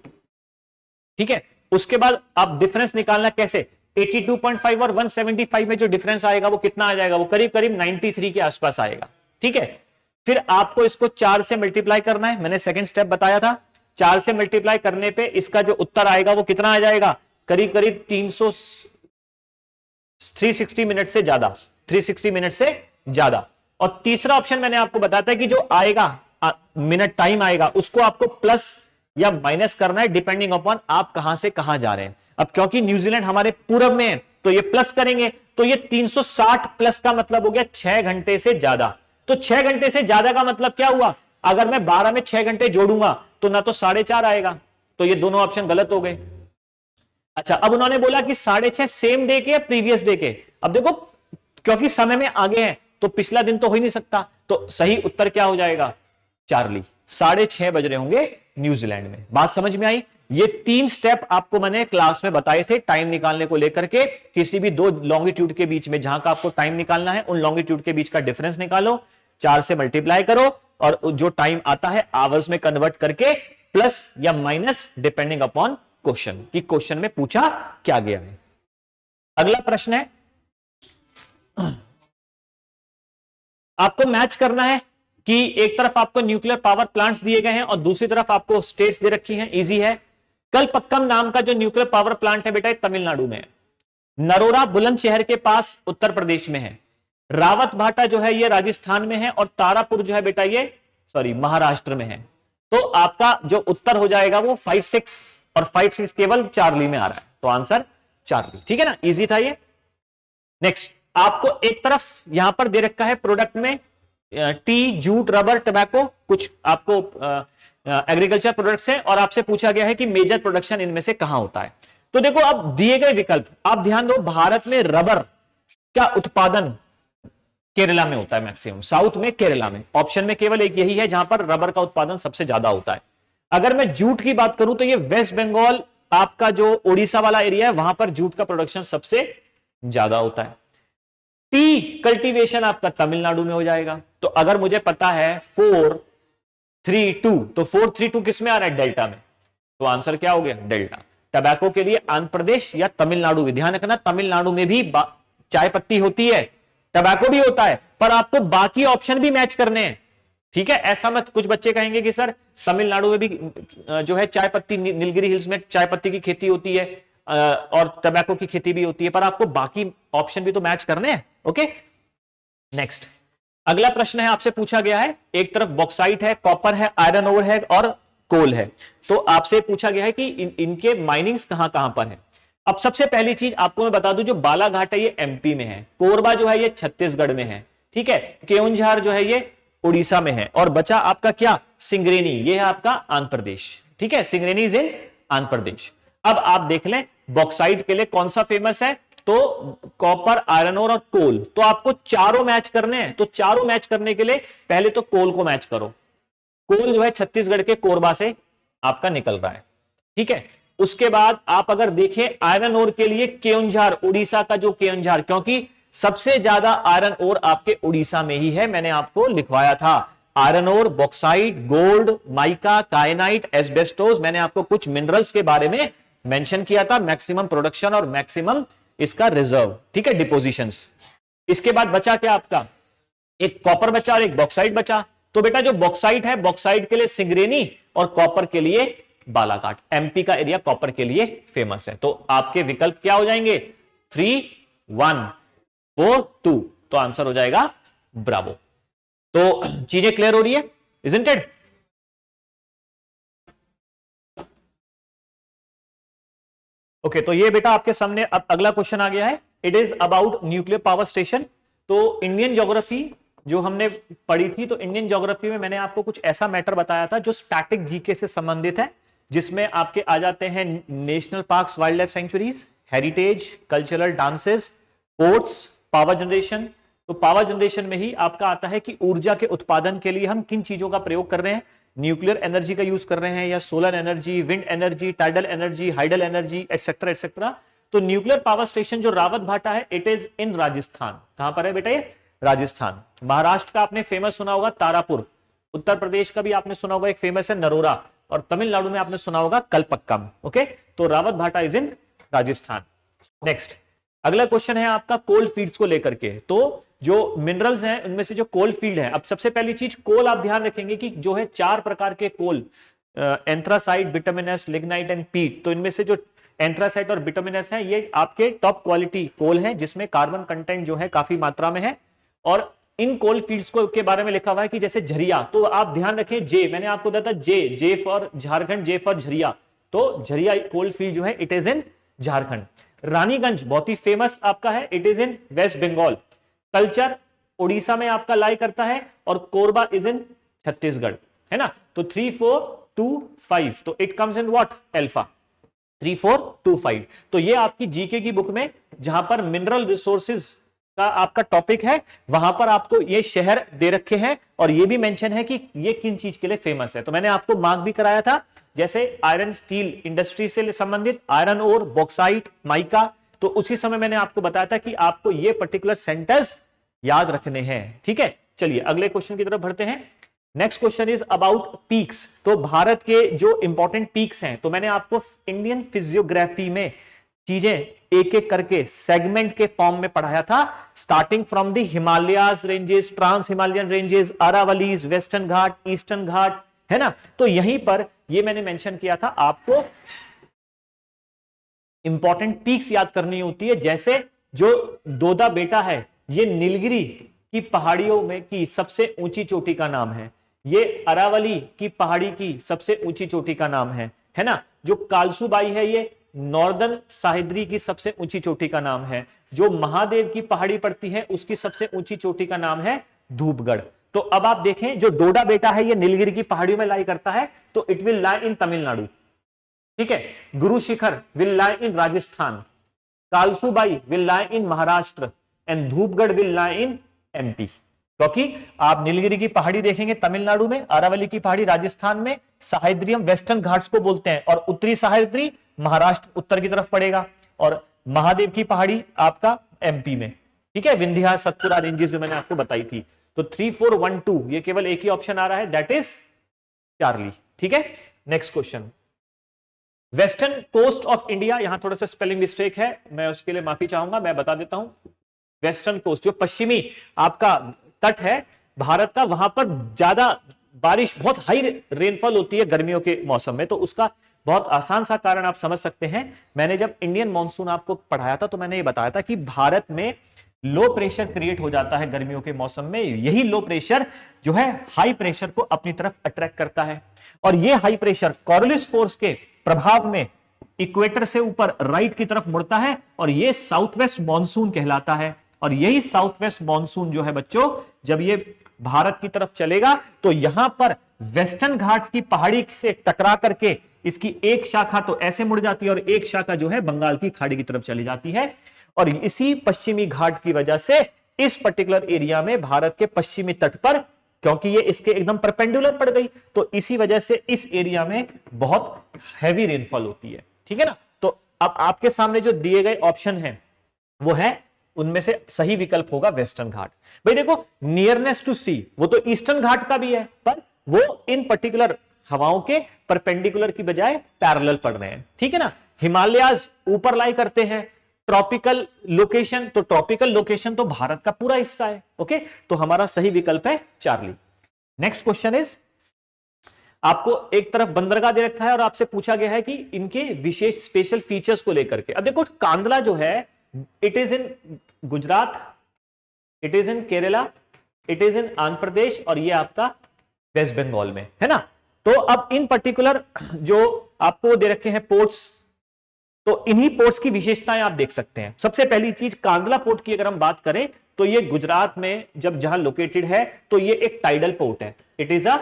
ठीक है। उसके बाद आप डिफरेंस निकालना कैसे, 82.5 और 175 में जो डिफरेंस आएगा वो कितना आ जाएगा, वो करीब करीब 93 के आसपास आएगा, ठीक है। फिर आपको इसको 4 से मल्टीप्लाई करना है, मैंने सेकंड स्टेप बताया था। 4 से मल्टीप्लाई करने पे इसका जो उत्तर आएगा वो कितना आ जाएगा, करीब करीब 360 मिनट से ज्यादा, 360 मिनट से ज्यादा। और तीसरा ऑप्शन मैंने आपको बताया था कि जो आएगा मिनट टाइम आएगा उसको आपको प्लस या माइनस करना है डिपेंडिंग अपॉन आप कहां से कहां जा रहे हैं। अब क्योंकि न्यूजीलैंड हमारे पूरब में है तो ये प्लस करेंगे, तो ये 360 प्लस का मतलब हो गया 6 घंटे से ज्यादा। तो 6 घंटे से ज्यादा का मतलब क्या हुआ, अगर मैं 12 में 6 घंटे जोड़ूंगा तो ना तो 4.5 आएगा, तो ये दोनों ऑप्शन गलत हो गए। अच्छा, अब उन्होंने बोला कि 6.5 सेम डे के या प्रीवियस डे के। अब देखो क्योंकि समय में आगे हैं तो पिछला दिन तो हो ही नहीं सकता, तो सही उत्तर क्या हो जाएगा, चार्ली। 6:30 बज रहे होंगे न्यूजीलैंड में। बात समझ में आई। ये 3 स्टेप आपको मैंने क्लास में बताए थे टाइम निकालने को लेकर के। किसी भी 2 लॉन्गिट्यूड के बीच में जहां का आपको टाइम निकालना है, उन लॉन्गिट्यूड के बीच का डिफरेंस निकालो, 4 से मल्टीप्लाई करो और जो टाइम आता है आवर्स में कन्वर्ट करके प्लस या माइनस डिपेंडिंग अपॉन क्वेश्चन, कि क्वेश्चन में पूछा क्या गया है। अगला प्रश्न है, आपको मैच करना है कि एक तरफ आपको न्यूक्लियर पावर प्लांट्स दिए गए हैं और दूसरी तरफ आपको स्टेट्स दे रखी हैं। इजी है। कलपक्कम नाम का जो न्यूक्लियर पावर प्लांट है बेटा तमिलनाडु में है। नरोरा बुलंदशहर के पास उत्तर प्रदेश में है। रावत भाटा जो है ये राजस्थान में है और तारापुर जो है बेटा ये महाराष्ट्र में है। तो आपका जो उत्तर हो जाएगा वो 5, 6 और 5, 6 केवल चार्ली में आ रहा है, तो आंसर चार्ली, ठीक है ना, इजी था ये। नेक्स्ट, आपको एक तरफ यहां पर दे रखा है प्रोडक्ट में टी, जूट, रबर, टबैको, कुछ आपको एग्रीकल्चर प्रोडक्ट्स हैं और आपसे पूछा गया है कि मेजर प्रोडक्शन इनमें से कहां होता है। तो देखो अब दिए गए विकल्प आप ध्यान दो, भारत में रबर का उत्पादन केरला में होता है मैक्सिमम, साउथ में केरला में। ऑप्शन में केवल एक यही है जहां पर रबर का उत्पादन सबसे ज्यादा होता है। अगर मैं जूट की बात करूं तो ये वेस्ट बंगाल आपका जो ओडिशा वाला एरिया है वहां पर जूट का प्रोडक्शन सबसे ज्यादा होता है। टी कल्टीवेशन आपका तमिलनाडु में हो जाएगा। तो अगर मुझे पता है 432, तो 432 किस में आ रहा है, डेल्टा में, तो आंसर क्या हो गया, डेल्टा। टबैको के लिए आंध्र प्रदेश या तमिलनाडु। ध्यान रखना तमिलनाडु में भी चाय पत्ती होती है, टबैको भी होता है, पर आपको बाकी ऑप्शन भी मैच करने हैं, ठीक है। ऐसा मत, कुछ बच्चे कहेंगे कि सर तमिलनाडु में भी जो है चाय पत्ती, नीलगिरी हिल्स में चाय पत्ती की खेती होती है और टबैको की खेती भी होती है, पर आपको बाकी ऑप्शन भी तो मैच करने हैं। ओके, नेक्स्ट अगला प्रश्न है, आपसे पूछा गया है एक तरफ बॉक्साइट है, कॉपर है, आयरन ओर है और कोल है। तो आपसे पूछा गया है कि इनके माइनिंग्स कहां कहां पर है। अब सबसे पहली चीज आपको मैं बता दूं, जो बालाघाट है ये एमपी में है, कोरबा जो है ये छत्तीसगढ़ में है, ठीक है, केओंझार जो है ये उड़ीसा में है, और बचा आपका क्या, सिंगरेनी, ये है आपका आंध्र प्रदेश, ठीक है, सिंगरेनी इज इन आंध्र प्रदेश। अब आप देख लें बॉक्साइट के लिए कौन सा फेमस है, तो कॉपर, आयरन ओर और कोल। तो आपको चारों मैच करने हैं, तो चारों मैच करने के लिए पहले तो कोल को मैच करो। कोल जो है छत्तीसगढ़ के कोरबा से आपका निकल रहा है, ठीक है। उसके बाद आप अगर देखें आयरन ओर के लिए केओंझार, उड़ीसा का जो केओंझार, क्योंकि सबसे ज्यादा आयरन ओर आपके उड़ीसा में ही है, मैंने आपको लिखवाया था। Iron ore, bauxite, gold, mica, kyanite, asbestos, मैंने आपको कुछ मिनरल्स के बारे में मेंशन किया था, मैक्सिमम प्रोडक्शन और मैक्सिमम इसका रिजर्व, ठीक है, डिपोजिशंस। इसके बाद बचा क्या आपका, एक कॉपर बचा और एक बॉक्साइट बचा। तो बेटा जो बॉक्साइट है, बॉक्साइट के लिए सिंगरेनी और कॉपर के लिए बालाघाट। एमपी का एरिया कॉपर के लिए फेमस है। तो आपके विकल्प क्या हो जाएंगे, 3, 1, 4, 2, तो आंसर हो जाएगा ब्रावो। तो चीजें क्लियर हो रही है, इजंट इट? ओके, तो ये बेटा आपके सामने अब अगला क्वेश्चन आ गया है। It is about nuclear power station. तो इंडियन ज्योग्राफी जो हमने पढ़ी थी, तो इंडियन ज्योग्राफी में मैंने आपको कुछ ऐसा मैटर बताया था जो स्टैटिक जीके से संबंधित है, जिसमें आपके आ जाते हैं national parks, wild life sanctuaries, heritage, cultural dances, ports, power generation. तो पावर जनरेशन में ही आपका आता है कि ऊर्जा के उत्पादन के लिए हम किन चीजों का प्रयोग कर रहे हैं, न्यूक्लियर एनर्जी का यूज कर रहे हैं या solar energy, wind energy, tidal energy, hydel energy, etcetera etcetera. तो न्यूक्लियर पावर स्टेशन जो रावत भाटा है, इट इज इन राजस्थान। कहां पर है बेटा ये? राजस्थान। महाराष्ट्र का आपने फेमस सुना होगा तारापुर, उत्तर प्रदेश का भी आपने सुना होगा एक फेमस है नरोरा, और तमिलनाडु में आपने सुना होगा कलपक्कम। ओके, तो रावत भाटा इज इन राजस्थान। नेक्स्ट अगला क्वेश्चन है आपका कोल फील्ड्स को लेकर के। तो जो मिनरल्स हैं उनमें से जो कोल फील्ड है, अब सबसे पहली चीज कोल आप ध्यान रखेंगे कि जो है 4 प्रकार के कोल, एंथ्रासाइट, बिटुमिनस, लिग्नाइट एंड पीट। तो इनमें से जो एंथ्रासाइट और बिटुमिनस है ये आपके टॉप क्वालिटी कोल हैं जिसमें कार्बन कंटेंट जो है काफी मात्रा में है। और इन कोल फील्ड्स को के बारे में लिखा हुआ है कि जैसे झरिया, तो आप ध्यान रखें जे, मैंने आपको बताया था J for Jharkhand, J for Jharia. तो झरिया कोल फील्ड जो है it is in Jharkhand. Raniganj बहुत ही फेमस आपका है, it is in west Bengal. Talcher Orissa में आपका लाई करता है, और कोरबा इज इन छत्तीसगढ़, है ना। तो 3 4 2 5, तो it comes in what? Alpha 3 4 2 5। तो ये आपकी जीके की बुक में जहां पर मिनरल रिसोर्सेज का आपका टॉपिक है, वहां पर आपको ये शहर दे रखे हैं और ये भी मेंशन है कि ये किन चीज के लिए फेमस है। तो मैंने आपको मार्क भी कराया था, जैसे आयरन स्टील इंडस्ट्री से संबंधित आयरन ओर, बॉक्साइट, माइका। तो उसी समय मैंने आपको बताया था कि आपको ये पर्टिकुलर सेंटर्स याद रखने हैं। ठीक है, चलिए अगले क्वेश्चन की तरफ बढ़ते हैं। Next question is about peaks. तो भारत के जो इंपॉर्टेंट पीक्स हैं, तो मैंने आपको इंडियन फिजियोग्राफी में चीजें एक एक करके सेगमेंट के फॉर्म में पढ़ाया था, starting from the Himalayas ranges, trans Himalayan ranges, Aravallis, western Ghat, eastern Ghat, है ना। तो यहीं पर ये मैंने मेंशन किया था आपको इंपॉर्टेंट पीक्स याद करनी होती है। जैसे जो दोदा बेटा है, ये नीलगिरी की पहाड़ियों में की सबसे ऊंची चोटी का नाम है। ये अरावली की पहाड़ी की सबसे ऊंची चोटी का नाम है ना। जो कालसूबाई है ये नॉर्दर्न सह्याद्री की सबसे ऊंची चोटी का नाम है। जो महादेव की पहाड़ी पड़ती है उसकी सबसे ऊंची चोटी का नाम है धूपगढ़। तो अब आप देखें जो डोडा बेटा है ये नीलगिरी की पहाड़ियों में लाई करता है, तो it will lie in Tamil Nadu. ठीक है, Guru Shikhar will lie in Rajasthan, Kalsubai will lie in Maharashtra and Dhupgarh will lie in MP. क्योंकि आप नीलगिरी की पहाड़ी देखेंगे तमिलनाडु में, अरावली की पहाड़ी राजस्थान में, सह्याद्रियम वेस्टर्न घाट्स को बोलते हैं, और उत्तरी सह्याद्री महाराष्ट्र उत्तर की तरफ पड़ेगा, और महादेव की पहाड़ी आपका एमपी में। ठीक है, विंध्या सतपुरा रेंजेस जो मैंने आपको बताई थी। तो 3 4 1 2 ये केवल एक ही ऑप्शन आ रहा है, दैट इज चार्ली। ठीक है, next question, western coast of India. यहां थोड़ा सा स्पेलिंग मिस्टेक है, मैं उसके लिए माफी चाहूंगा, मैं बता देता हूं। वेस्टर्न कोस्ट जो पश्चिमी आपका तट है भारत का, वहां पर ज्यादा बारिश, बहुत हाई रेनफॉल होती है गर्मियों के मौसम में। तो उसका बहुत आसान सा कारण आप समझ सकते हैं। मैंने जब इंडियन मॉनसून आपको पढ़ाया था तो मैंने ये बताया था कि भारत में लो प्रेशर क्रिएट हो जाता है गर्मियों के मौसम में। यही लो प्रेशर जो है हाई प्रेशर को अपनी तरफ अट्रैक्ट करता है, और ये हाई प्रेशर कॉरियोलिस फोर्स के प्रभाव में इक्वेटर से ऊपर राइट की तरफ मुड़ता है, और ये साउथ वेस्ट मॉनसून कहलाता है। और यही साउथ वेस्ट मॉनसून जो है बच्चों, जब ये भारत की तरफ चलेगा तो यहां पर वेस्टर्न घाट्स की पहाड़ी से टकरा करके इसकी एक शाखा तो ऐसे मुड़ जाती है और एक शाखा जो है बंगाल की खाड़ी की तरफ चली जाती है। और इसी पश्चिमी घाट की वजह से इस पर्टिकुलर एरिया में भारत के पश्चिमी तट पर, क्योंकि ये इसके एकदम परपेंडिकुलर पड़ गई, तो इसी वजह से इस एरिया में बहुत हैवी रेनफॉल होती है। ठीक है ना। तो अब आपके सामने जो दिए गए ऑप्शन हैं वो है, उनमें से सही विकल्प होगा वेस्टर्न घाट। भाई देखो, नियरनेस टू सी वो तो ईस्टर्न घाट का भी है, पर वो इन पर्टिकुलर हवाओं के परपेंडिकुलर की बजाय पैरेलल पड़ रहे हैं। ठीक है ना। हिमालयाज ऊपर लाई करते हैं, ट्रॉपिकल लोकेशन, तो ट्रॉपिकल लोकेशन तो भारत का पूरा हिस्सा है। ओके, तो हमारा सही विकल्प है चार्ली। नेक्स्ट क्वेश्चन इज, आपको एक तरफ बंदरगाह दे रखा है और आपसे पूछा गया है कि इनके विशेष स्पेशल फीचर्स को लेकर के। अब देखो, कांदला जो है it is in Gujarat, it is in Kerala, it is in Andhra Pradesh, और ये आपका वेस्ट बंगाल में है ना। तो अब इन पर्टिकुलर जो आपको दे रखे हैं पोर्ट्स, तो इन्हीं पोर्ट्स की विशेषताएं आप देख सकते हैं। सबसे पहली चीज, कांदला पोर्ट की अगर हम बात करें तो ये गुजरात में जब जहां लोकेटेड है, तो ये एक टाइडल पोर्ट है, it is a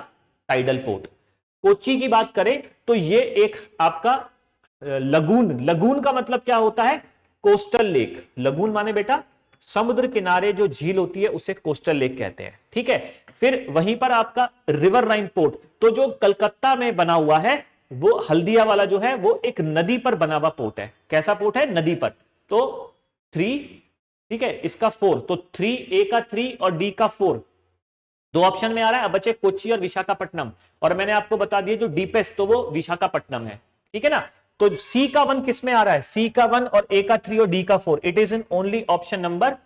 tidal port. Kochi की बात करें तो ये एक आपका लगून, लगून का मतलब क्या होता है, कोस्टल लेक, लगून माने बेटा समुद्र किनारे जो झील होती है उसे कोस्टल लेक कहते हैं, ठीक है। फिर वहीं पर आपका रिवर राइन पोर्ट, तो जो कलकत्ता में बना हुआ है वो हल्दिया वाला जो है वो एक नदी पर बना हुआ पोर्ट है। कैसा पोर्ट है? नदी पर। तो 3, ठीक है, इसका 4, तो 3, ए का 3 और डी का 4 दो ऑप्शन में आ रहा है। अब बचे कोच्चि और विशाखापट्टनम, और मैंने आपको बता दिया जो डीपेस्ट तो वो विशाखापट्टनम है, ठीक है ना। तो सी का 1 किस में आ रहा है? सी का 1 और ए का 3 और डी का 4, it is in only option number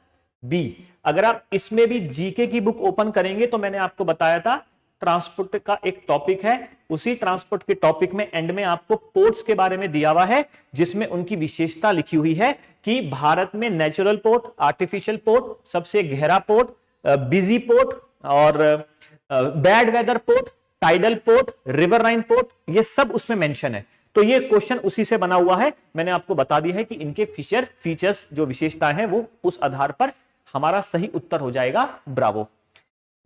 B. अगर आप इसमें भी जीके की बुक ओपन करेंगे तो मैंने आपको बताया था ट्रांसपोर्ट का एक टॉपिक है, उसी ट्रांसपोर्ट के टॉपिक में एंड में आपको पोर्ट्स के बारे में दिया हुआ है, जिसमें उनकी विशेषता लिखी हुई है कि भारत में नेचुरल पोर्ट, आर्टिफिशियल पोर्ट, सबसे गहरा पोर्ट, बिजी पोर्ट और bad weather port, tidal port, river Rhine port, ये सब उसमें मेंशन है। तो ये क्वेश्चन उसी से बना हुआ है। मैंने आपको बता दिया है कि इनके फीचर्स जो विशेषताएं हैं वो उस आधार पर हमारा सही उत्तर हो जाएगा ब्रावो।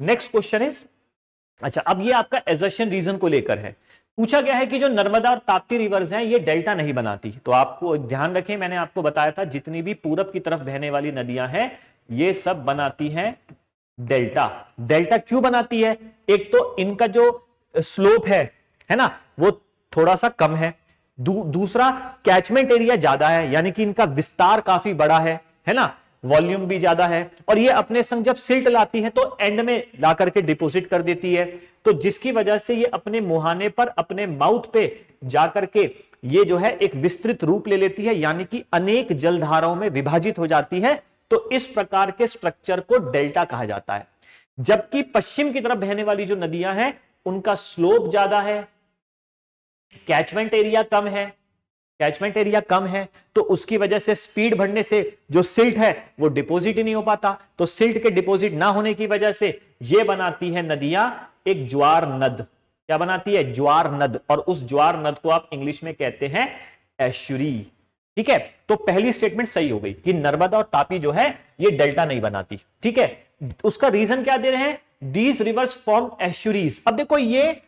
नेक्स्ट क्वेश्चन इज, अच्छा अब ये आपका एजर्शन रीजन को लेकर है। पूछा गया है कि जो नर्मदा और ताप्ती रिवर्स हैं ये डेल्टा नहीं बनाती। तो आपको ध्यान रखें, मैंने आपको बताया था जितनी भी पूरब की तरफ बहने वाली नदियां हैं ये सब बनाती हैं डेल्टा। डेल्टा क्यों बनाती है? एक तो इनका जो स्लोप है ना, वो थोड़ा सा कम है। दूसरा कैचमेंट एरिया ज्यादा है, यानी कि इनका विस्तार काफी बड़ा है ना, वॉल्यूम भी ज्यादा है, और ये अपने संग जब सिल्ट लाती है तो एंड में ला करके डिपॉजिट कर देती है, तो जिसकी वजह से ये अपने मुहाने पर, अपने माउथ पे जाकर के ये जो है एक विस्तृत रूप ले लेती है, यानी कि अनेक जलधाराओं में विभाजित हो जाती है। तो इस प्रकार के स्ट्रक्चर को डेल्टा कहा जाता है। जबकि पश्चिम की तरफ बहने वाली जो नदियां हैं उनका स्लोप ज्यादा है, कैचमेंट एरिया कम है, तो उसकी वजह से स्पीड बढ़ने से जो सिल्ट है वो डिपॉजिट ही नहीं हो पाता। तो सिल्ट के डिपॉजिट ना होने की वजह से ये बनाती है नदियां एक ज्वार नद। क्या बनाती है? ज्वार नद। और उस ज्वार नद को आप इंग्लिश में कहते हैं एस्चुरी, ठीक है। तो पहली स्टेटमेंट सही हो गई कि नर्मदा और तापी जो है ये डेल्टा नहीं बनाती, ठीक है। उसका रीजन क्या दे रहे हैं? These rivers form estuaries. अब देखो ये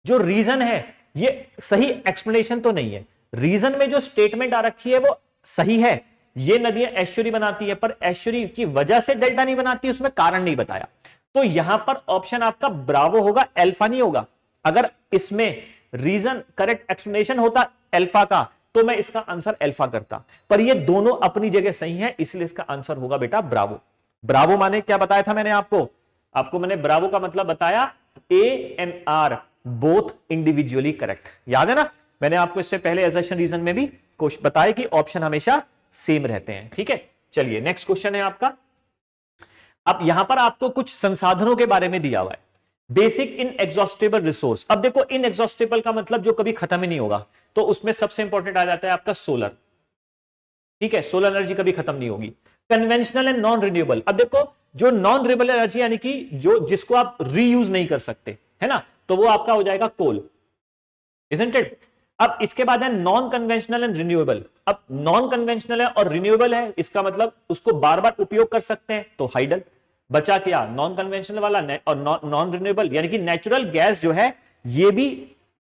जो रीजन है ये सही एक्सप्लेनेशन तो नहीं है, रीजन में जो स्टेटमेंट आ रखी है वो सही है, ये नदियां एस्चुरी बनाती है, पर एस्चुरी की वजह से डेल्टा नहीं बनाती, उसमें कारण नहीं बताया। तो यहां पर ऑप्शन आपका ब्रावो होगा, अल्फा नहीं होगा। अगर इसमें रीजन करेक्ट एक्सप्लेनेशन होता अल्फा का तो मैं इसका आंसर अल्फा करता, पर ये दोनों अपनी जगह सही है, इसलिए इसका आंसर होगा बेटा ब्रावो। ब्रावो माने क्या बताया था मैंने आपको मैंने ब्रावो का मतलब बताया A and R both individually correct. याद है ना, मैंने आपको इससे पहले असर्शन रीजन में भी कुछ बताया कि ऑप्शन हमेशा सेम रहते हैं, ठीक है। चलिए नेक्स्ट क्वेश्चन है आपका। अब यहां पर आपको कुछ संसाधनों के बारे में दिया हुआ है, बेसिक इनएग्जॉस्टेबल रिसोर्स। अब देखो इनएग्जॉस्टेबल का मतलब जो कभी खत्म ही नहीं होगा, तो उसमें सबसे इंपॉर्टेंट आ जाता है आपका सोलर, ठीक है। सोलर एनर्जी कभी खत्म नहीं होगी। कन्वेंशनल एंड नॉन रिन्यूएबल, अब देखो जो नॉन रिन्यूएबल एनर्जी यानी कि जो जिसको आप रीयूज नहीं कर सकते, है ना, तो वो आपका हो जाएगा कोल, इजंट इट। अब इसके बाद है नॉन कन्वेंशनल एंड रिन्यूएबल। अब नॉन कन्वेंशनल है और रिन्यूएबल है, इसका मतलब उसको बार बार उपयोग कर सकते हैं, तो हाइडल। बचा क्या? नॉन कन्वेंशनल वाला और नॉन रिन्यूएबल, यानी कि नेचुरल गैस जो है ये भी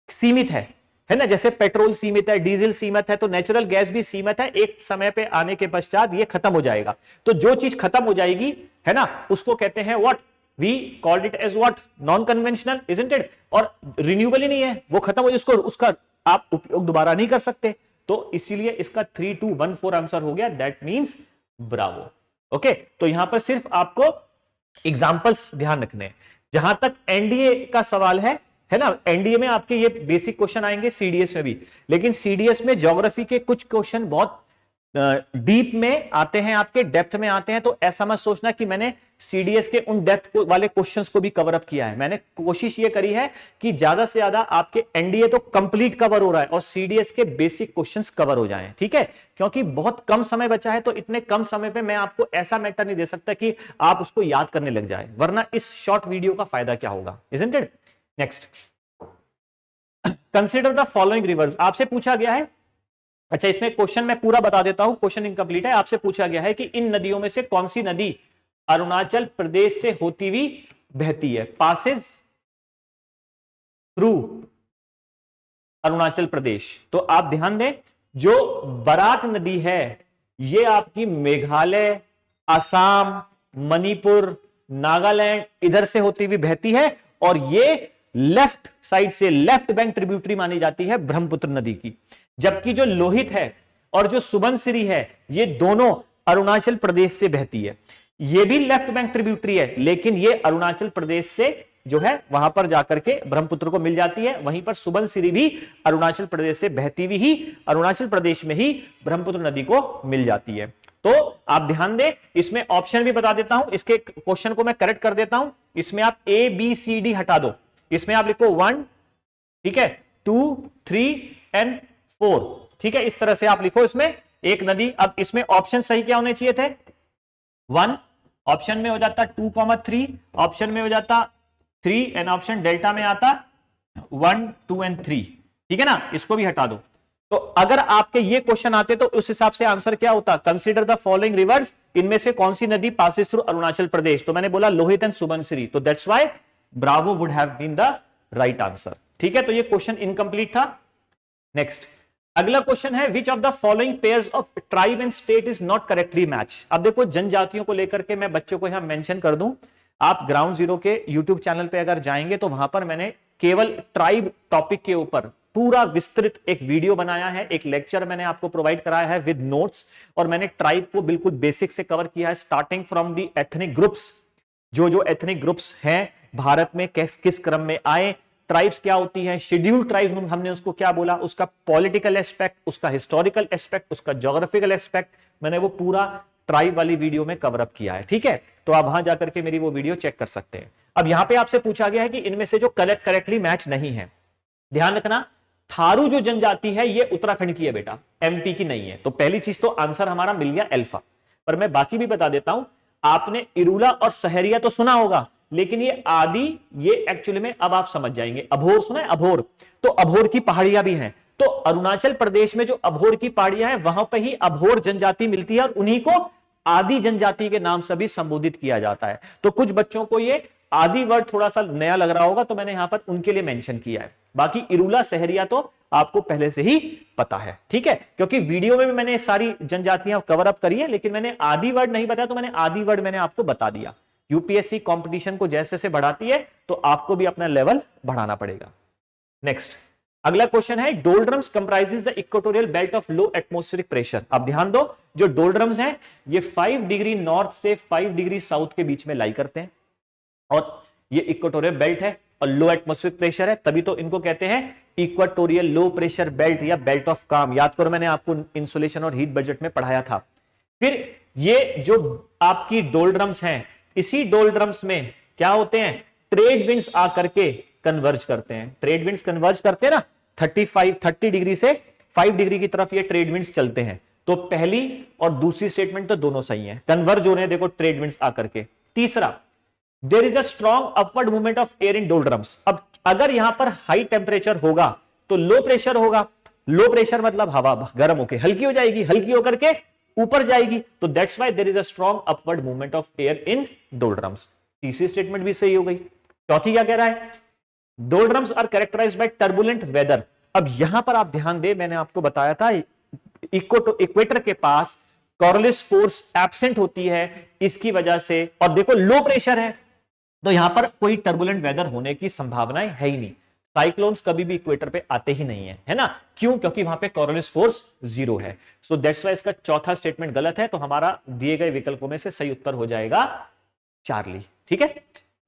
सीमित है ना, जैसे पेट्रोल सीमित है, डीजल सीमित है, तो नेचुरल गैस भी सीमित है, एक समय पे आने के पश्चात ये खत्म हो जाएगा। तो जो चीज खत्म हो जाएगी, है ना, उसको कहते हैं what, we called it as what, non conventional, isn't it. और रिन्यूएबल ही नहीं है, वो खत्म हो जाए, उसका आप उपयोग दोबारा नहीं कर सकते, तो इसीलिए इसका 3214 आंसर हो गया, दैट मींस ब्रावो। ओके, तो यहां पर सिर्फ आपको एग्जांपल्स ध्यान रखने हैं। जहां तक एनडीए का सवाल है ना, एनडीए में आपके ये बेसिक क्वेश्चन आएंगे, सीडीएस में भी, लेकिन सीडीएस में ज्योग्राफी के कुछ क्वेश्चन बहुत डीप में आते हैं, आपके डेप्थ में आते हैं। तो ऐसा मत सोचना कि मैंने सीडीएस के उन डेप्थ वाले क्वेश्चंस को भी कवर अप किया है। मैंने कोशिश ये करी है कि ज्यादा से ज्यादा आपके एनडीए तो कंप्लीट कवर हो रहा है और सीडीएस के बेसिक क्वेश्चंस कवर हो जाएं, ठीक है। क्योंकि बहुत कम समय बचा है, तो इतने कम समय पे मैं आपको ऐसा मैटर नहीं दे सकता कि आप उसको याद करने लग जाए, वरना इस शॉर्ट वीडियो का फायदा क्या होगा, isn't it. Next, consider the following rivers. आपसे पूछा गया है, अच्छा इसमें क्वेश्चन मैं पूरा बता देता हूं, क्वेश्चन इनकम्प्लीट है। आपसे पूछा गया है कि इन नदियों में से कौन सी नदी अरुणाचल प्रदेश से होती हुई बहती है, पासेज थ्रू अरुणाचल प्रदेश। तो आप ध्यान दें, जो बराक नदी है ये आपकी मेघालय, असम, मणिपुर, नागालैंड इधर से होती हुई बहती है, और ये लेफ्ट साइड से लेफ्ट बैंक ट्रिब्यूटरी मानी जाती है ब्रह्मपुत्र नदी की। जबकि जो लोहित है और जो सुबनसिरी है, ये दोनों अरुणाचल प्रदेश से बहती है। ये भी लेफ्ट बैंक ट्रिब्यूटरी है, लेकिन ये अरुणाचल प्रदेश से जो है वहां पर जाकर के ब्रह्मपुत्र को मिल जाती है। वहीं पर सुबनसिरी भी अरुणाचल प्रदेश से बहती हुई ही अरुणाचल प्रदेश में ही ब्रह्मपुत्र नदी को मिल जाती है। तो आप ध्यान दें, इसमें ऑप्शन भी बता देता हूं, इसके क्वेश्चन को मैं करेक्ट कर देता हूं। इसमें आप ए बी सी डी हटा दो, इसमें आप लिखो 1, ठीक है, 2, 3 एंड 4, ठीक है, इस तरह से आप लिखो इसमें एक नदी। अब इसमें ऑप्शन सही क्या होने चाहिए थे? 1, ऑप्शन में हो जाता 2,3, ऑप्शन में हो जाता 3 एंड ऑप्शन डेल्टा में आता 1, 2 एंड 3, ठीक है ना, इसको भी हटा दो। तो अगर आपके ये क्वेश्चन आते तो उस हिसाब से आंसर क्या होता? कंसीडर द फॉलोइंग रिवर्स, इनमें से कौन सी नदी पासिस थ्रू अरुणाचल प्रदेश? तो मैंने बोला लोहित एंड सुबनसिरी, तो that's why bravo would have been the right answer, ठीक है। तो ये क्वेश्चन इनकम्प्लीट था। नेक्स्ट, अगला क्वेश्चन है which of the following pairs of tribe and state is not correctly match. अब देखो, जनजातियों को लेकर के मैं बच्चों को यहां मेंशन कर दूं, आप ग्राउंड जीरो के यूट्यूब चैनल पे अगर जाएंगे तो वहां पर मैंने केवल ट्राइब टॉपिक के ऊपर पूरा विस्तृत एक वीडियो बनाया है, एक लेक्चर मैंने आपको प्रोवाइड कराया है विद नोट्स, और मैंने ट्राइब को बिल्कुल बेसिक से कवर किया है, starting from the ethnic groups, जो एथनिक ग्रुप्स हैं भारत में किस क्रम में आए, ट्राइब्स क्या होती हैं, शेड्यूल्ड ट्राइब्स हमने उसको क्या बोला, उसका पॉलिटिकल एस्पेक्ट, उसका हिस्टोरिकल एस्पेक्ट, उसका ज्योग्राफिकल एस्पेक्ट, मैंने वो पूरा ट्राइब वाली वीडियो में कवर अप किया है, ठीक है। तो आप वहां जाकर के मेरी वो वीडियो चेक कर सकते हैं। अब यहां पे आपसे पूछा गया है कि इनमें से जो करेक्टली मैच नहीं है, ध्यान रखना, थारू जो जनजाति है ये उत्तराखंड की है बेटा, एमपी की नहीं है। तो पहली चीज तो आंसर हमारा मिल गया अल्फा। पर मैं बाकी भी बता देता हूं, आपने इरूला और सहरिया तो सुना होगा, लेकिन ये आदि, ये एक्चुअली में अब आप समझ जाएंगे। अभोर सुना है? अभोर, तो अभोर की पहाड़ियां भी हैं। तो अरुणाचल प्रदेश में जो अभोर की पहाड़ियां हैं वहां पर ही अभोर जनजाति मिलती है, और उन्हीं को आदि जनजाति के नाम से भी संबोधित किया जाता है। तो कुछ बच्चों को ये आदि वर्ड थोड़ा सा नया लग रहा होगा, तो मैंने यहां पर उनके लिए मेंशन किया है। बाकी इरूला सहरिया तो आपको पहले से ही पता है, ठीक है, क्योंकि वीडियो में भी मैंने सारी जनजातियां कवर अप करी है, लेकिन मैंने आदि वर्ड नहीं बताया, तो मैंने आदि वर्ड मैंने आपको बता दिया। यूपीएससी कंपटीशन को जैसे से बढ़ाती है तो आपको भी अपना लेवल बढ़ाना पड़ेगा। नेक्स्ट, अगला क्वेश्चन है डोलड्रम्स comprises the equatorial belt of low atmospheric pressure. अब ध्यान दो, जो डोलड्रम्स हैं ये 5 डिग्री नॉर्थ से 5 डिग्री साउथ के बीच में लाई करते हैं, और ये इक्वेटोरियल बेल्ट है और लो एटमॉस्फेरिक प्रेशर है, तभी तो इनको कहते हैं इक्वेटोरियल लो प्रेशर बेल्ट या बेल्ट ऑफ काम। याद करो, मैंने आपको इंसुलेशन और हीट बजट में पढ़ाया था। फिर ये जो आपकी डोलड्रम्स हैं, इसी डोलड्रम्स में क्या होते हैं, ट्रेड विंड्स आकर के कन्वर्ज करते हैं। ट्रेड विंड्स कन्वर्ज करते हैं ना, 30 डिग्री से 5 डिग्री की तरफ ये ट्रेड विंड्स चलते हैं। तो पहली और दूसरी स्टेटमेंट तो दोनों सही है, कन्वर्ज हो रहे हैं देखो ट्रेड विंड्स आकर के। तीसरा, there is a strong upward movement of air in doldrums. अब अगर यहां पर हाई टेम्परेचर होगा तो लो प्रेशर होगा। लो प्रेशर मतलब हवा गर्म होकर हल्की हो जाएगी, हल्की होकर के ऊपर जाएगी, तो that's why there is a strong upward movement of air in doldrums. तीसरी स्टेटमेंट भी सही हो गई। चौथी क्या कह रहा है, doldrums are characterised by turbulent weather. अब यहां पर आप ध्यान दें, मैंने आपको बताया था इक्वेटर के पास कॉर्लिस फोर्स एब्सेंट होती है, इसकी वजह से, और देखो लो प्रेशर है, तो यहां पर कोई टर्बुलेंट वेदर होने की संभावनाएं है ही नहीं। साइक्लोन्स कभी भी इक्वेटर पे आते ही नहीं है ना, क्यों? क्योंकि वहां पे कॉर्लिस फोर्स 0 है। सो दैट्स व्हाई इसका चौथा स्टेटमेंट गलत है, तो हमारा दिए गए विकल्पों में से सही उत्तर हो जाएगा चार्ली, ठीक है।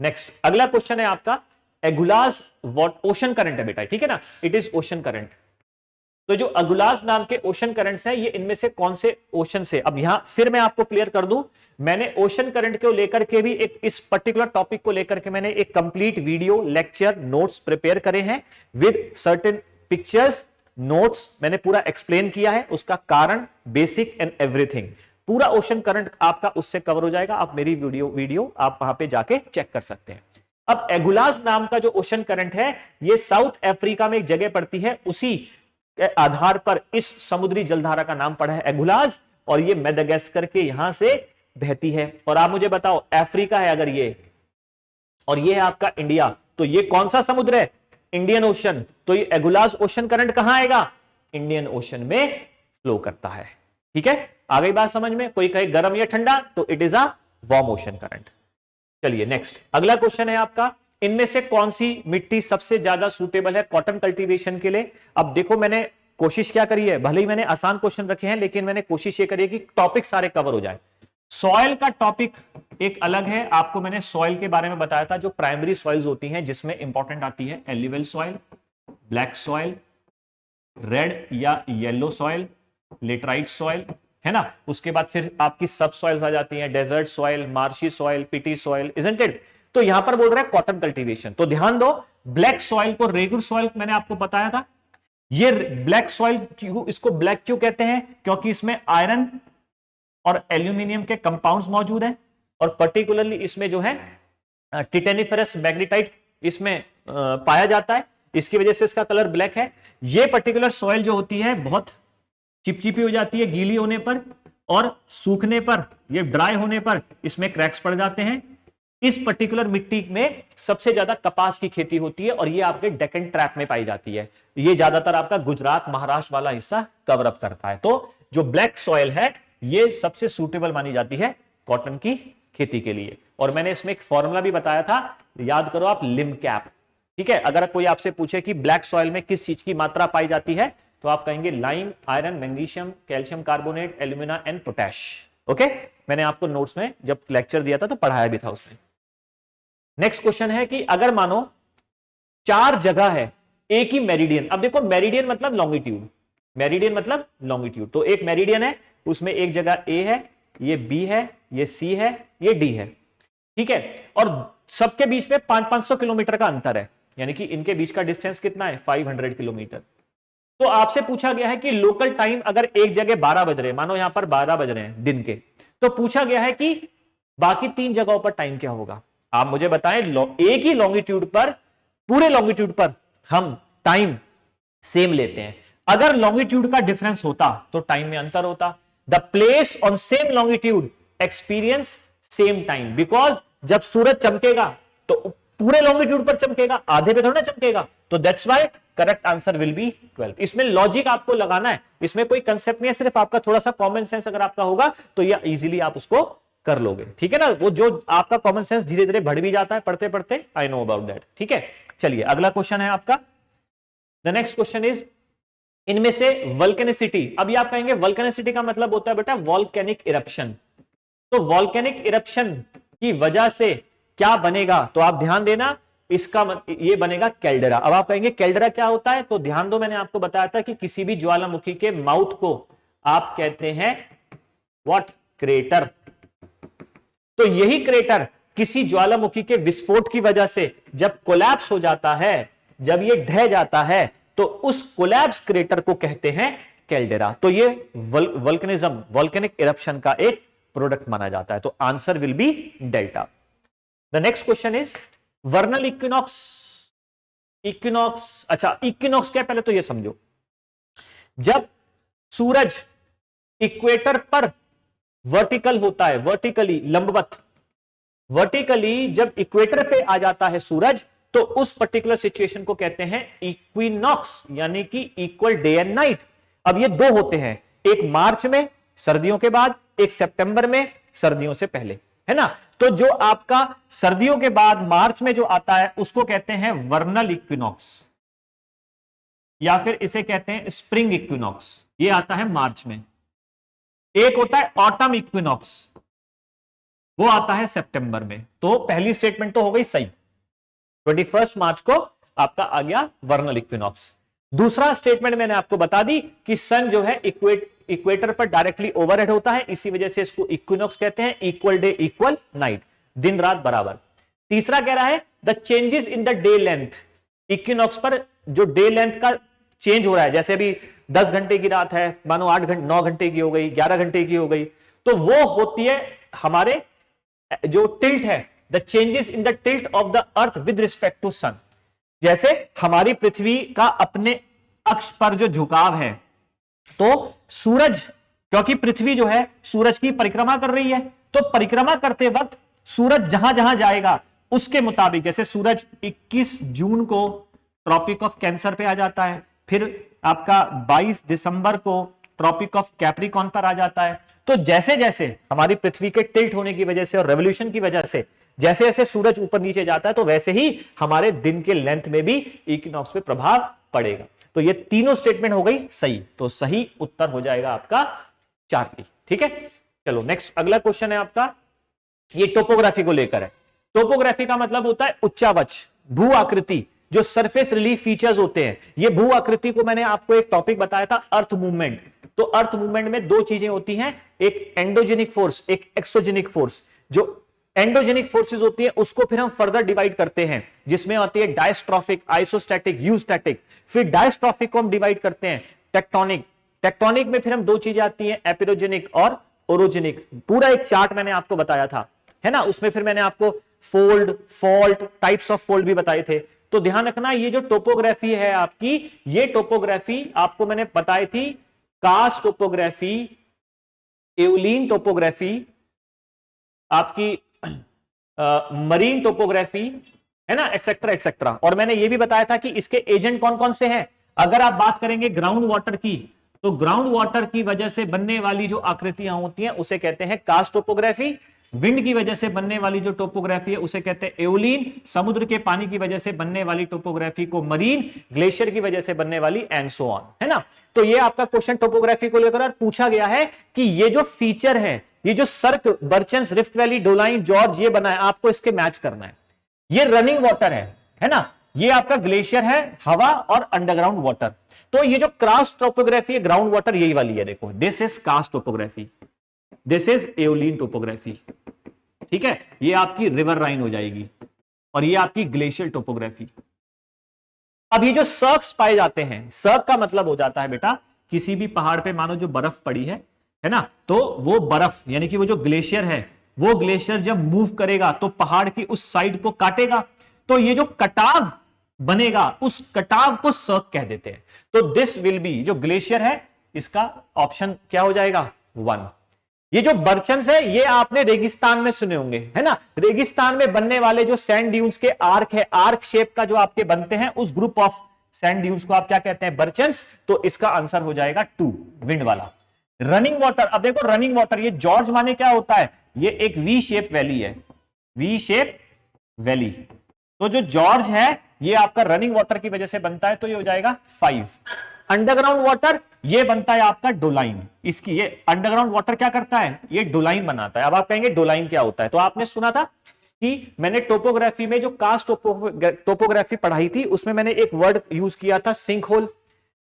नेक्स्ट, अगला क्वेश्चन है आपका एगुलास व्हाट ओशन करंट है बेटा, ठीक है ना, इट इज ओशन करंट। तो जो अगुलास नाम के ओशन करंट्स हैं, ये इनमें से कौन से ओशन से? अब यहां फिर मैं आपको क्लियर कर दूं, मैंने ओशन करंट को लेकर के भी एक इस पर्टिकुलर टॉपिक को लेकर के मैंने एक complete video lecture notes prepare करे हैं विद सर्टेन पिक्चर्स, नोट्स मैंने पूरा एक्सप्लेन किया है, उसका कारण, बेसिक एंड एवरीथिंग। पूरा ओशन करंट आपका उससे कवर हो जाएगा। आप मेरी वीडियो आप वहां पे जाके चेक कर सकते हैं। अब एगुलास नाम का जो ओशन करंट है, ये साउथ अफ्रीका में एक जगह पड़ती है, उसी के आधार पर इस समुद्री जलधारा का नाम पड़ा है एगुलास, और ये मेडागास्कर के यहां से बहती है। और आप मुझे बताओ, अफ्रीका है अगर ये, और ये है आपका इंडिया, तो ये कौन सा समुद्र है? Indian ocean. तो ये एगुलास ओशन करंट कहां आएगा? इंडियन ओशन में फ्लो करता है, ठीक है। आ गई बात समझ में? कोई कहे गर्म या ठंडा तो it is a warm ocean current. चलिए नेक्स्ट, अगला क्वेश्चन है आपका, इनमें से कौन सी मिट्टी सबसे ज्यादा सूटेबल है कॉटन कल्टीवेशन के लिए? अब देखो मैंने कोशिश क्या करी है, भले ही मैंने आसान क्वेश्चन रखे हैं लेकिन मैंने कोशिश ये करी है कि टॉपिक सारे कवर हो जाए। सॉइल का टॉपिक एक अलग है, आपको मैंने सॉइल के बारे में बताया था, जो प्राइमरी सॉइल्स होती हैं जिसमें इंपॉर्टेंट आती है alluvial soil, black soil, red या येलो सॉइल, लेटराइट सॉइल, है ना। उसके बाद फिर आपकी सब सॉइल्स आ जाती हैं, desert soil, marshy soil, peaty soil, isn't it? तो यहां पर बोल रहा है कॉटन कल्टीवेशन, तो ध्यान दो, ब्लैक सॉइल को रेगुलर सॉइल मैंने आपको बताया था। ये ब्लैक सॉइल इसको ब्लैक क्यों कहते हैं? क्योंकि इसमें आयरन और एल्यूमिनियम के कंपाउंड्स मौजूद हैं, और पर्टिकुलरली इसमें जो है टिटेनिफेरस मैग्नेटाइट इसमें पाया जाता है, इसकी वजह से इसका कलर ब्लैक है। ये पर्टिकुलर सॉइल जो होती है बहुत चिपचिपी हो जाती है गीली होने पर, और सूखने पर, ये ड्राई होने पर इसमें क्रैक्स पड़ जाते हैं। इस पर्टिकुलर मिट्टी में सबसे ज्यादा कपास की खेती होती है, और ये आपके डेक्कन ट्रैप में पाई जाती है। ये ज्यादातर आपका गुजरात महाराष्ट्र वाला हिस्सा कवर अप करता है। तो जो ब्लैक सॉइल है ये सबसे सूटेबल मानी जाती है कॉटन की खेती के लिए। और मैंने इसमें एक फॉर्मूला भी बताया था, याद करो आप, लिम कैप, ठीक है। अगर कोई आपसे पूछे कि ब्लैक सॉइल में किस चीज की मात्रा पाई जाती है, तो आप कहेंगे lime, iron, magnesium, calcium carbonate, alumina and potash. Okay, मैंने आपको नोट्स में जब लेक्चर दिया था तो पढ़ाया भी था उसमें। नेक्स्ट क्वेश्चन है कि अगर मानो 4 जगह है एक ही मेरिडियन, अब देखो मेरिडियन मतलब लॉन्गिट्यूड, मेरिडियन मतलब लॉन्गिट्यूड, तो एक मेरिडियन है उसमें एक जगह ए है, ये बी है, ये सी है, ये डी है, ठीक है, और सबके बीच में 500 किलोमीटर का अंतर है, यानी कि इनके बीच का डिस्टेंस कितना है? 500 किलोमीटर। तो आपसे पूछा गया है कि लोकल टाइम अगर एक जगह 12 बज रहे हैं, मानो यहां पर 12 बज रहे हैं दिन के, तो पूछा गया है कि बाकी 3 जगहों पर टाइम क्या होगा? आप मुझे बताएं, एक ही लॉन्गिट्यूड पर, पूरे लॉन्गिट्यूड पर हम टाइम सेम लेते हैं, अगर लॉन्गिट्यूड का डिफरेंस होता तो टाइम में अंतर होता। The place on same longitude experience same time, because जब सूरज चमकेगा तो पूरे लॉन्गिट्यूड पर चमकेगा, आधे पे थोड़ा चमकेगा, तो that's why correct answer will be 12। इसमें लॉजिक आपको लगाना है, इसमें कोई कंसेप्ट नहीं है, सिर्फ आपका थोड़ा सा कॉमन सेंस अगर आपका होगा तो ये इजीली आप उसको कर लोगे, ठीक है ना। वो जो आपका कॉमन सेंस धीरे धीरे बढ़ भी जाता है पढ़ते पढ़ते, आई नो अबाउट दैट, ठीक है। चलिए अगला क्वेश्चन है आपका, द नेक्स्ट क्वेश्चन इज, इनमें से वल्केनिसिटी, अभी आप कहेंगे वल्केनिसिटी का मतलब होता है बेटा वॉल्केनिक इरप्शन, तो वॉल्केनिक इरप्शन की वजह से क्या बनेगा? तो आप ध्यान देना, इसका ये बनेगा कैल्डेरा। अब आप कहेंगे कैल्डेरा क्या होता है? तो ध्यान दो, मैंने आपको बताया था कि किसी भी ज्वालामुखी के माउथ को आप कहते हैं व्हाट? क्रेटर। तो यही क्रेटर किसी ज्वालामुखी के विस्फोट की वजह से जब कोलैप्स हो जाता है, जब ये ढह जाता है, तो उस कोलैप्स क्रेटर को कहते हैं कैल्डेरा। तो ये वल्केनिज्म, वॉल्केनिक इरप्शन का एक प्रोडक्ट माना जाता है। तो answer will be delta. The next question is वर्नल equinox. Equinox, अच्छा इक्विनॉक्स क्या, पहले तो ये समझो, जब सूरज इक्वेटर पर वर्टिकल होता है, वर्टिकली लंबवत, वर्टिकली जब इक्वेटर पे आ जाता है सूरज, तो उस पर्टिकुलर सिचुएशन को कहते हैं इक्विनॉक्स, यानी कि इक्वल डे एंड नाइट। अब ये 2 होते हैं, एक मार्च में सर्दियों के बाद, एक सितंबर में सर्दियों से पहले, है ना। तो जो आपका सर्दियों के बाद मार्च में जो आता है उसको कहते हैं वर्नल इक्विनॉक्स, या फिर इसे कहते हैं स्प्रिंग इक्विनॉक्स, ये आता है मार्च में। एक होता है ऑटम इक्विनॉक्स, वो आता है सितंबर में। तो पहली स्टेटमेंट तो हो गई सही, 21 मार्च को आपका आ गया वर्नल इक्विनॉक्स। दूसरा स्टेटमेंट मैंने आपको बता दी कि सन जो है इक्वेटर पर डायरेक्टली ओवरहेड होता है, इसी वजह से इसको इक्विनॉक्स कहते हैं, इक्वल डे इक्वल नाइट, दिन रात बराबर। तीसरा कह रहा है the changes in the day length, equinox पर जो डे लेंथ का चेंज हो रहा है, जैसे अभी 10 घंटे की रात है, मानो 8 घंटे 9 घंटे की हो गई, 11 घंटे की हो गई, तो वो होती है हमारे जो टिल्ट है, the changes in the tilt of the earth with respect to sun. जैसे हमारी पृथ्वी का अपने अक्ष पर जो झुकाव है, तो सूरज, क्योंकि पृथ्वी जो है सूरज की परिक्रमा कर रही है, तो परिक्रमा करते वक्त सूरज जहां जहां जाएगा उसके मुताबिक, जैसे सूरज 21 जून को ट्रॉपिक ऑफ कैंसर पे आ जाता है, फिर आपका 22 दिसंबर को ट्रॉपिक ऑफ कैप्रिकॉर्न पर आ जाता है। तो जैसे जैसे हमारी पृथ्वी के टिल्ट होने की वजह से और रेवोल्यूशन की वजह से जैसे जैसे सूरज ऊपर नीचे जाता है तो वैसे ही हमारे दिन के लेंथ में भी इक्विनॉक्स पे प्रभाव पड़ेगा। तो ये तीनों स्टेटमेंट हो गई सही, तो सही उत्तर हो जाएगा आपका 4 ठीक है। चलो नेक्स्ट अगला क्वेश्चन है आपका, ये टोपोग्राफी को लेकर है। टोपोग्राफी का मतलब होता है उच्चावच, भू आकृति, जो सरफेस रिलीफ फीचर्स होते हैं। ये भू आकृति को मैंने आपको एक टॉपिक बताया था, अर्थ मूवमेंट। तो अर्थ मूवमेंट में दो चीजें होती हैं, एक एंडोजेनिक फोर्स, एक एक्सोजेनिक फोर्स। जो एंडोजेनिक फोर्सेस होती है उसको फिर हम फर्दर डिवाइड करते हैं, जिसमें आती है डायस्ट्रॉफिक, आइसोस्टैटिक, यूस्टैटिक। फिर डायस्ट्रॉफिक को हम डिवाइड करते हैं टेक्टोनिक। टेक्टोनिक में फिर हम दो चीजें आती हैं, एपिरोजेनिक और ओरोजेनिक। पूरा एक चार्ट मैंने आपको बताया था, है ना। उसमें फिर मैंने आपको fold, fault, types of fold भी बताए थे। तो ध्यान रखना, ये जो टोपोग्राफी है आपकी, ये टोपोग्राफी आपको मैंने बताई थी, कास्ट टोपोग्राफी, एओलिन टोपोग्राफी, आपकी मरीन टोपोग्राफी, है ना, एक्सेट्रा एक्सेट्रा। और मैंने ये भी बताया था कि इसके एजेंट कौन कौन से हैं। अगर आप बात करेंगे ग्राउंड वाटर की, तो ग्राउंड वाटर की वजह से बनने वाली जो आकृतियां होती हैं उसे कहते हैं कास्ट टोपोग्राफी। विंड की वजह से बनने वाली जो टोपोग्राफी है उसे कहते हैं एओलिन। समुद्र के पानी की वजह से बनने वाली टोपोग्राफी को मरीन, ग्लेशियर की वजह से बनने वाली एंड सो ऑन, है ना। तो ये आपका क्वेश्चन टोपोग्राफी को लेकर पूछा गया है कि ये जो फीचर है, ये जो सर्क, बर्चन्स, रिफ्ट वैली, डोलाइन, जॉर्ज ये बना है, आपको इसके मैच करना है। ये रनिंग वाटर है ना। ये आपका ग्लेशियर है, हवा और अंडरग्राउंड वाटर। तो ये जो कास्ट टोपोग्राफी है, ग्राउंड वाटर यही वाली है, देखो, this is karst topography, this is aeolian topography, ठीक है। ये आपकी रिवर राइन हो जाएगी और ये आपकी ग्लेशियर टोपोग्राफी। अब ये जो सर्क्स पाए जाते हैं, सर्क का मतलब हो जाता है बेटा, किसी भी पहाड़ पे मानो जो बर्फ पड़ी है ना, तो वो बर्फ यानी कि वो जो ग्लेशियर है, वो ग्लेशियर जब मूव करेगा तो पहाड़ की उस साइड को काटेगा। तो ये जो कटाव बनेगा, उस कटाव को सर्क कह देते हैं। तो दिस विल बी, जो ग्लेशियर है इसका ऑप्शन क्या हो जाएगा, 1। ये जो बर्चन्स है ये आपने रेगिस्तान में सुने होंगे, है ना। रेगिस्तान में बनने वाले जो सैंड ड्यून्स के आर्क है, आर्क शेप का जो आपके बनते हैं, उस ग्रुप ऑफ सैंड ड्यून्स को आप क्या कहते हैं, बर्चन्स। तो इसका आंसर हो जाएगा 2, विंड वाला। रनिंग वाटर, अब देखो रनिंग वाटर, ये जॉर्ज माने क्या होता है, ये एक वी शेप वैली है, वी शेप वैली। तो जो जॉर्ज है ये आपका रनिंग वाटर की वजह से बनता है, तो ये हो जाएगा 5। अंडरग्राउंड वाटर ये बनता है आपका डोलाइन। इसकी ये अंडरग्राउंड वाटर क्या करता है, ये डोलाइन बनाता है। अब आप कहेंगे डोलाइन क्या होता है, तो आपने सुना था कि मैंने टोपोग्राफी में जो कास्ट टोपोग्राफी पढ़ाई थी उसमें मैंने एक वर्ड यूज किया था, सिंक होल,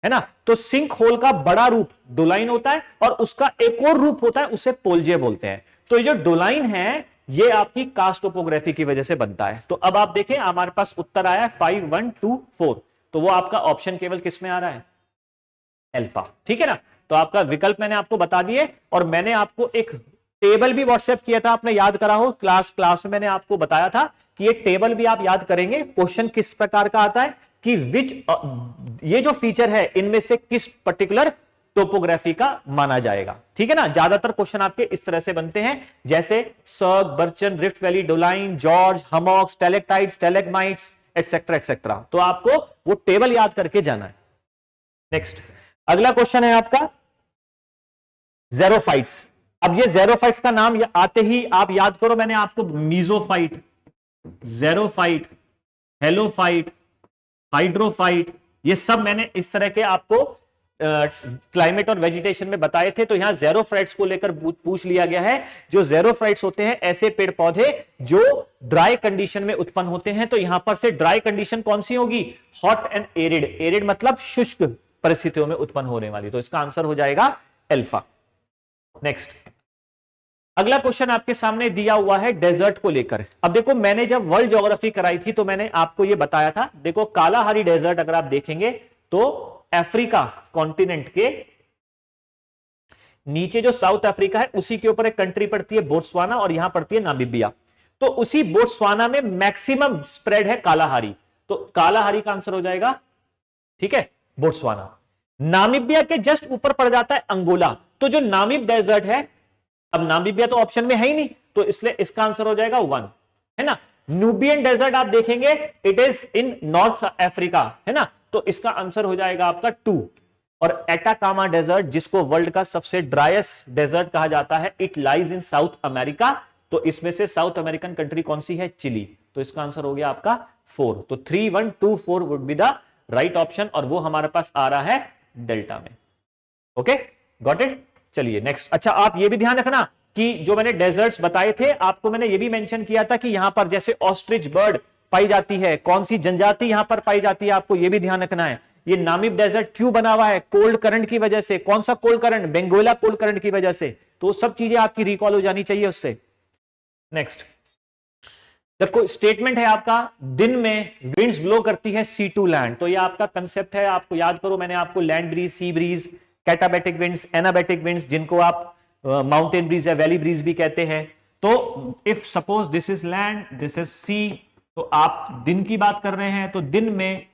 है ना। तो सिंक होल का बड़ा रूप डोलाइन होता है और उसका एक और रूप होता है, उसे पोलजे बोलते हैं। तो ये जो डोलाइन है ये आपकी कास्ट टोपोग्राफी की वजह से बनता है। तो अब आप देखें हमारे पास उत्तर आया है 5, 1, 2, 4। तो वो आपका ऑप्शन केवल किस में आ रहा है, अल्फा, ठीक है ना। तो आपका विकल्प मैंने आपको बता दिए और मैंने आपको एक टेबल भी व्हाट्सएप किया था, आपने याद करा हो, क्लास में मैंने आपको बताया था कि ये टेबल भी आप याद करेंगे। क्वेश्चन किस प्रकार का आता है कि विच, ये जो फीचर है इनमें से किस पर्टिकुलर टोपोग्राफी का माना जाएगा, ठीक है ना। ज्यादातर क्वेश्चन आपके इस तरह से बनते हैं, जैसे cirque, barchan, rift valley, doline, gorge, hummocks, stalactites, stalagmites, etcetera etcetera. तो आपको वो टेबल याद करके जाना है। नेक्स्ट अगला क्वेश्चन है आपका ज़ेरोफाइट्स। अब ये ज़ेरोफाइट्स का नाम आते ही आप याद करो, मैंने आपको मीजोफाइट, ज़ेरोफाइट, हेलोफाइट, हाइड्रोफाइट, ये सब मैंने इस तरह के आपको क्लाइमेट और वेजिटेशन में बताए थे। तो यहां ज़ेरोफाइट्स को लेकर पूछ लिया गया है। जो ज़ेरोफाइट्स होते हैं ऐसे पेड़ पौधे जो ड्राई कंडीशन में उत्पन्न होते हैं। तो यहां पर से ड्राई कंडीशन कौन सी होगी, हॉट एंड एरिड। एरिड मतलब शुष्क परिस्थितियों में उत्पन्न होने वाली। तो इसका आंसर हो जाएगा अल्फा। नेक्स्ट अगला क्वेश्चन आपके सामने दिया हुआ है डेजर्ट को लेकर। अब देखो मैंने जब वर्ल्ड ज्योग्राफी कराई थी तो मैंने आपको यह बताया था, देखो कालाहारी डेजर्ट अगर आप देखेंगे तो अफ्रीका कॉन्टिनेंट के नीचे जो साउथ अफ्रीका है उसी के ऊपर एक कंट्री पड़ती है बोत्सवाना और यहां पड़ती है नामीबिया। तो उसी बोत्सवाना में मैक्सिमम स्प्रेड है कालाहारी। तो कालाहारी का आंसर हो जाएगा, ठीक है, बोत्सवाना। नामीबिया के जस्ट ऊपर पड़ जाता है अंगोला। तो जो नामीब डेजर्ट है, अब नामीबिया तो ऑप्शन में है ही नहीं, तो इसलिए इसका आंसर हो जाएगा 1, है ना। न्यूबियन डेजर्ट आप देखेंगे it is in north Africa, है ना। तो इसका आंसर हो जाएगा आपका 2। और एटाकामा डेजर्ट, जिसको वर्ल्ड का सबसे ड्राइएस्ट डेजर्ट कहा जाता है, it lies in south America. तो इसमें से साउथ अमेरिकन कंट्री कौन सी है? चिली। तो इसका आंसर हो गया आपका 4। तो 3, 1, 2, 4 would be the right option, और वो हमारे पास आ रहा है डेल्टा में। Okay, got it. चलिए नेक्स्ट। अच्छा, आप ये भी ध्यान रखना कि जो मैंने डेजर्ट्स बताए थे आपको, मैंने ये भी मेंशन किया था कि यहां पर जैसे ऑस्ट्रिच बर्ड पाई जाती है, कौन सी जनजाति यहां पर पाई जाती है, आपको ये भी ध्यान रखना है। ये नामीब डेजर्ट क्यों बना हुआ है? कोल्ड करंट की वजह से। कौन सा कोल्ड करंट? बेंगोला कोल्ड करंट की वजह से। तो सब चीजें आपकी रिकॉल हो जानी चाहिए उससे। नेक्स्ट, देखो स्टेटमेंट है आपका, दिन में विंड्स ब्लो करती है सी टू लैंड। तो ये आपका कंसेप्ट है, आपको याद करो, मैंने आपको land breeze, sea breeze, katabatic winds, anabatic winds, जिनको आप माउंटेन ब्रीज या वैली ब्रीज भी कहते हैं। तो if suppose this is land, this is sea, तो आप दिन की बात कर रहे हैं, तो दिन में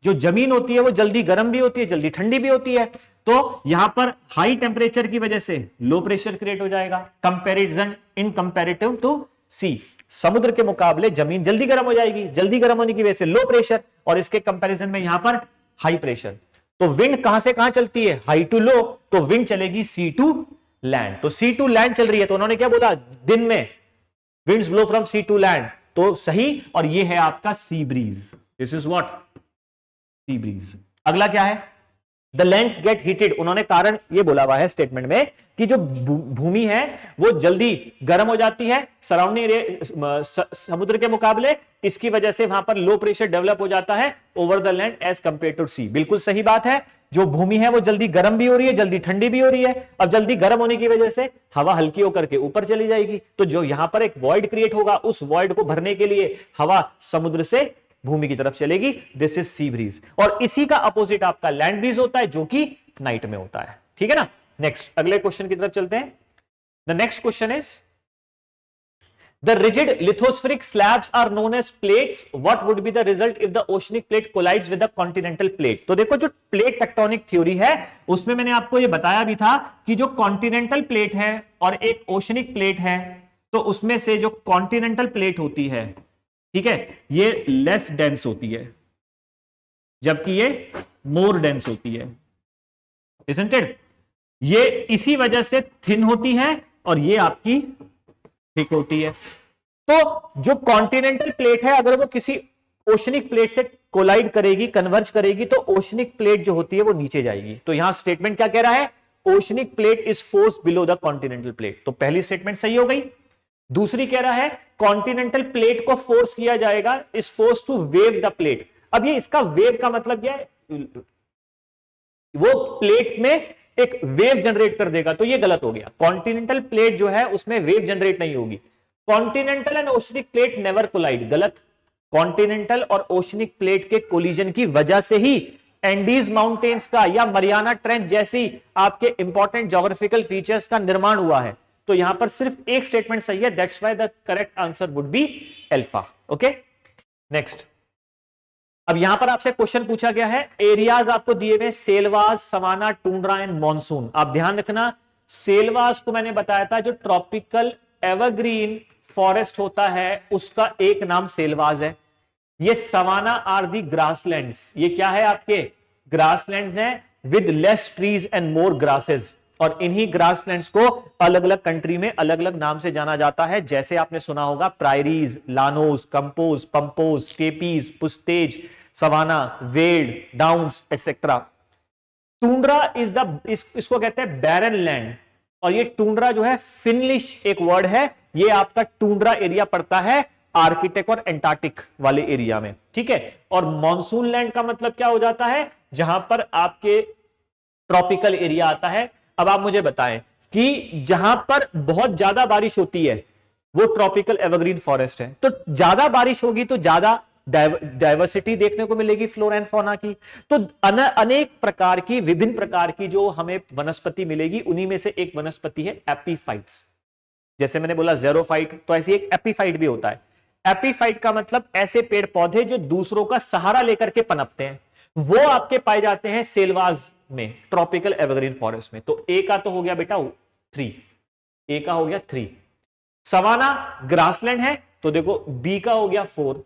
जो जमीन होती है वो जल्दी गर्म भी होती है, जल्दी ठंडी भी होती है। तो यहां पर हाई टेम्परेचर की वजह से लो प्रेशर क्रिएट हो जाएगा, कंपैरिजन इन कंपैरेटिव टू सी। समुद्र के मुकाबले जमीन जल्दी गर्म हो जाएगी, जल्दी गर्म होने की वजह से लो प्रेशर, और इसके कंपैरिजन में यहां पर हाई प्रेशर। तो विंड कहां से कहां चलती है? High to low. तो विंड चलेगी सी टू लैंड। तो सी टू लैंड चल रही है, तो उन्होंने क्या बोला? दिन में winds blow from sea to land, तो सही। और ये है आपका sea breeze, this is what? Sea breeze. अगला क्या है? The lands get heated. उन्होंने कारण ये बोला हुआ है स्टेटमेंट में कि जो भूमि है वो जल्दी गर्म हो जाती है सराउंडिंग समुद्र के मुकाबले, इसकी वजह से वहां पर लो प्रेशर डेवलप हो जाता है over the land as compare to sea. बिल्कुल सही बात है, जो भूमि है वो जल्दी गर्म भी हो रही है, जल्दी ठंडी भी हो रही है। अब जल्दी गर्म होने की वजह से हवा हल्की होकर के ऊपर चली जाएगी, तो जो यहां पर एक वॉइड क्रिएट होगा, उस वॉइड को भरने के लिए हवा समुद्र से भूमि की तरफ चलेगी। This is sea breeze. और इसी का अपोजिट आपका लैंड ब्रीज होता है, जो कि नाइट में होता है। ठीक है ना? नेक्स्ट, अगले क्वेश्चन की तरफ चलते हैं। The next question is, the rigid lithospheric slabs are known as plates, what would be the result if the oceanic plate collides with the continental plate. तो देखो, जो प्लेट टेक्टोनिक थ्योरी है उसमें मैंने आपको यह बताया भी था कि जो कॉन्टिनेंटल प्लेट है और एक ओशनिक प्लेट है, तो उसमें से जो कॉन्टिनेंटल प्लेट होती है, ठीक है, ये लेस डेंस होती है, जबकि ये मोर डेंस होती है, isn't it? ये इसी वजह से थिन होती है और ये आपकी थिक होती है। तो जो कॉन्टिनेंटल प्लेट है, अगर वो किसी ओशनिक प्लेट से कोलाइड करेगी, कन्वर्ज करेगी, तो ओशनिक प्लेट जो होती है वो नीचे जाएगी। तो यहां स्टेटमेंट क्या कह रहा है? Oceanic plate is force below the continental plate. तो पहली स्टेटमेंट सही हो गई। दूसरी कह रहा है कॉन्टिनेंटल प्लेट को फोर्स किया जाएगा, is force to wave the plate. अब ये इसका वेव का मतलब क्या है? वो प्लेट में एक वेव जनरेट कर देगा, तो ये गलत हो गया। कॉन्टिनेंटल प्लेट जो है उसमें वेव जनरेट नहीं होगी। Continental and oceanic plate never collide, गलत। कॉन्टिनेंटल और ओशनिक प्लेट के कोलिजन की वजह से ही एंडीज माउंटेन्स का या मरियाना ट्रेंच जैसी आपके इंपॉर्टेंट ज्योग्राफिकल फीचर्स का निर्माण हुआ है। तो यहां पर सिर्फ एक स्टेटमेंट सही है, that's why the correct answer would be alpha. Okay, next. अब यहां पर आपसे क्वेश्चन पूछा गया है, एरियाज आपको दिए हुए Silvassa, savanna, tundra and monsoon. आप ध्यान रखना, सेलवास को मैंने बताया था जो ट्रॉपिकल एवरग्रीन फॉरेस्ट होता है उसका एक नाम सेलवास है। ये सवाना आर दी ग्रासलैंड्स, ये क्या है? आपके ग्रासलैंड्स हैं with less trees and more grasses. और इन्हीं ग्रासलैंड्स को अलग अलग कंट्री में अलग अलग नाम से जाना जाता है, जैसे आपने सुना होगा prairies, llanos, campos, pampas, steppes, pusztas, savanna, veld, downs etcetera. Tundra is इसको कहते हैं बैरन लैंड, और ये टुंड्रा जो है फिनिश एक वर्ड है, ये आपका टुंड्रा एरिया पड़ता है आर्कटिक और एंटार्क्टिक वाले एरिया में। ठीक है, और मॉनसून लैंड का मतलब क्या हो जाता है? जहां पर आपके ट्रॉपिकल एरिया आता है। अब आप मुझे बताएं कि जहां पर बहुत ज्यादा बारिश होती है वो ट्रॉपिकल एवरग्रीन फॉरेस्ट है। तो ज्यादा बारिश होगी तो ज्यादा डाइवर्सिटी देखने को मिलेगी फ्लोरा एंड फौना की। तो अनेक प्रकार की, विभिन्न प्रकार की जो हमें वनस्पति मिलेगी, उन्हीं में से एक वनस्पति है एपीफाइट्स। जैसे मैंने बोला ज़ेरोफाइट, तो ऐसी एक एपीफाइट भी होता है। एपीफाइट का मतलब ऐसे पेड़ पौधे जो दूसरों का सहारा लेकर के पनपते हैं, वो आपके पाए जाते हैं सेलवास में, ट्रॉपिकल एवरग्रीन फॉरेस्ट में। तो ए का तो हो गया बेटा 3, ए का हो गया 3। सवाना ग्रासलैंड है, तो देखो बी का हो गया 4।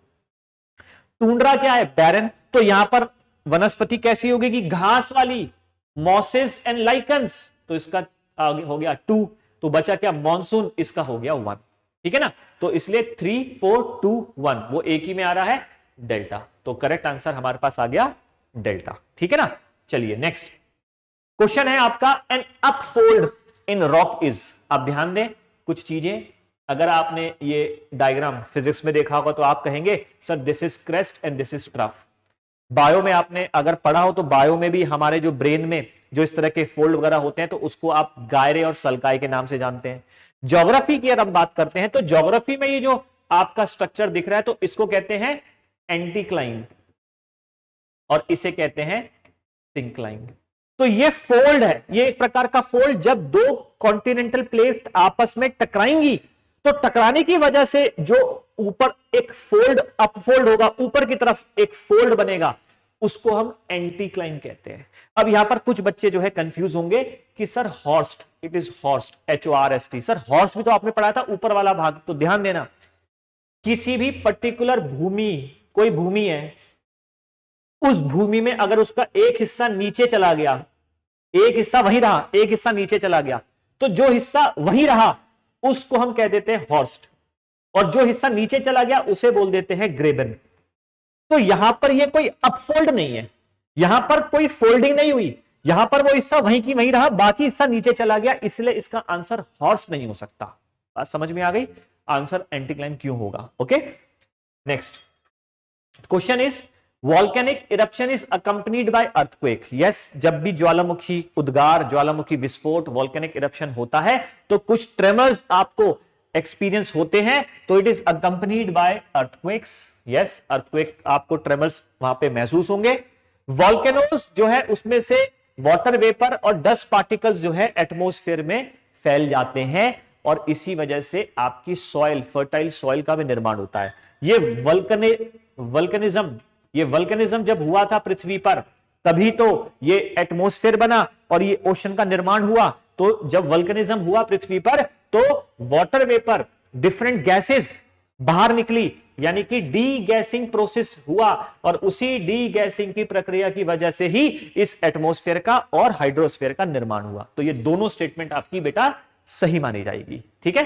टुंड्रा क्या है? बैरन। तो यहां पर वनस्पति कैसी होगी कि घास वाली, मॉसेस एंड लाइकन्स, तो इसका आगे हो गया 2, तो बचा क्या मॉनसून, इसका हो गया 1। ठीक है ना, तो इसलिए 3 4 2 1 वो एक ही में आ रहा है डेल्टा, तो करेक्ट आंसर हमारे पास आ गया डेल्टा। ठीक है ना, चलिए नेक्स्ट क्वेश्चन है आपका, एन अपफोल्ड इन रॉक इज। आप ध्यान दें कुछ चीजें, अगर आपने ये डायग्राम फिजिक्स में देखा होगा तो आप कहेंगे sir this is crest and this is trough. Bio में आपने अगर पढ़ा हो तो बायो में भी हमारे जो ब्रेन में जो इस तरह के फोल्ड वगैरह होते हैं तो उसको आप गायरे और सल्काई के नाम से जानते हैं। ज्योग्राफी की अगर हम बात करते हैं तो ज्योग्राफी में ये जो आपका स्ट्रक्चर दिख रहा है तो इसको कहते हैं एंटीक्लाइन और इसे कहते हैं सिंक्लाइन। तो ये फोल्ड है, ये एक प्रकार का फोल्ड, जब दो कॉन्टिनेंटल प्लेट आपस में टकराएंगी तो टकराने की वजह से जो ऊपर एक फोल्ड अपफोल्ड होगा, ऊपर की तरफ एक फोल्ड बनेगा, उसको हम एंटीक्लाइन कहते हैं। अब यहां पर कुछ बच्चे जो है कंफ्यूज होंगे कि sir Horst, it is Horst, HORST, sir horse भी तो आपने पढ़ा था ऊपर वाला भाग। तो ध्यान देना, किसी भी पर्टिकुलर भूमि, कोई भूमि है, उस भूमि में अगर उसका एक हिस्सा नीचे चला गया, एक हिस्सा वहीं रहा, एक हिस्सा नीचे चला गया, तो जो हिस्सा वहीं रहा उसको हम कह देते हैं हॉर्स्ट, और जो हिस्सा नीचे चला गया उसे बोल देते हैं ग्रेबन। तो यहां पर ये कोई अपफोल्ड नहीं है, यहां पर कोई फोल्डिंग नहीं हुई, यहां पर वो हिस्सा वहीं की वहीं रहा, बाकी हिस्सा नीचे चला गया, इसलिए इसका आंसर हॉर्स नहीं हो सकता। बात समझ में आ गई, आंसर एंटीक्लाइन क्यों होगा। Okay, next question is volcanic eruption is accompanied by earthquake. Yes, जब भी ज्वालामुखी उद्गार, ज्वालामुखी विस्फोट, वॉल्केनिक इरप्शन होता है तो कुछ ट्रेमर्स आपको एक्सपीरियंस होते हैं, तो it is accompanied by earthquakes. Yes, earthquake आपको ट्रेमर्स वहां पे महसूस होंगे। वॉल्केनोस जो है उसमें से वाटर वेपर और डस्ट पार्टिकल्स जो है एटमॉस्फेयर में फैल जाते हैं और इसी वजह से आपकी सॉइल, फर्टाइल सॉइल का भी निर्माण होता है। ये वल्कनिज्म जब हुआ था पृथ्वी पर तभी तो ये एटमॉस्फेयर बना और ये ओशन का निर्माण हुआ। तो जब वल्कनिज्म हुआ पृथ्वी पर तो वाटर वेपर, डिफरेंट गैसेस बाहर निकली, यानी कि डी गैसिंग प्रोसेस हुआ और उसी डी गैसिंग की प्रक्रिया की वजह से ही इस एटमॉस्फेयर का और हाइड्रोस्फेयर का निर्माण हुआ। तो ये दोनों स्टेटमेंट आपकी बेटा सही मानी जाएगी। ठीक है,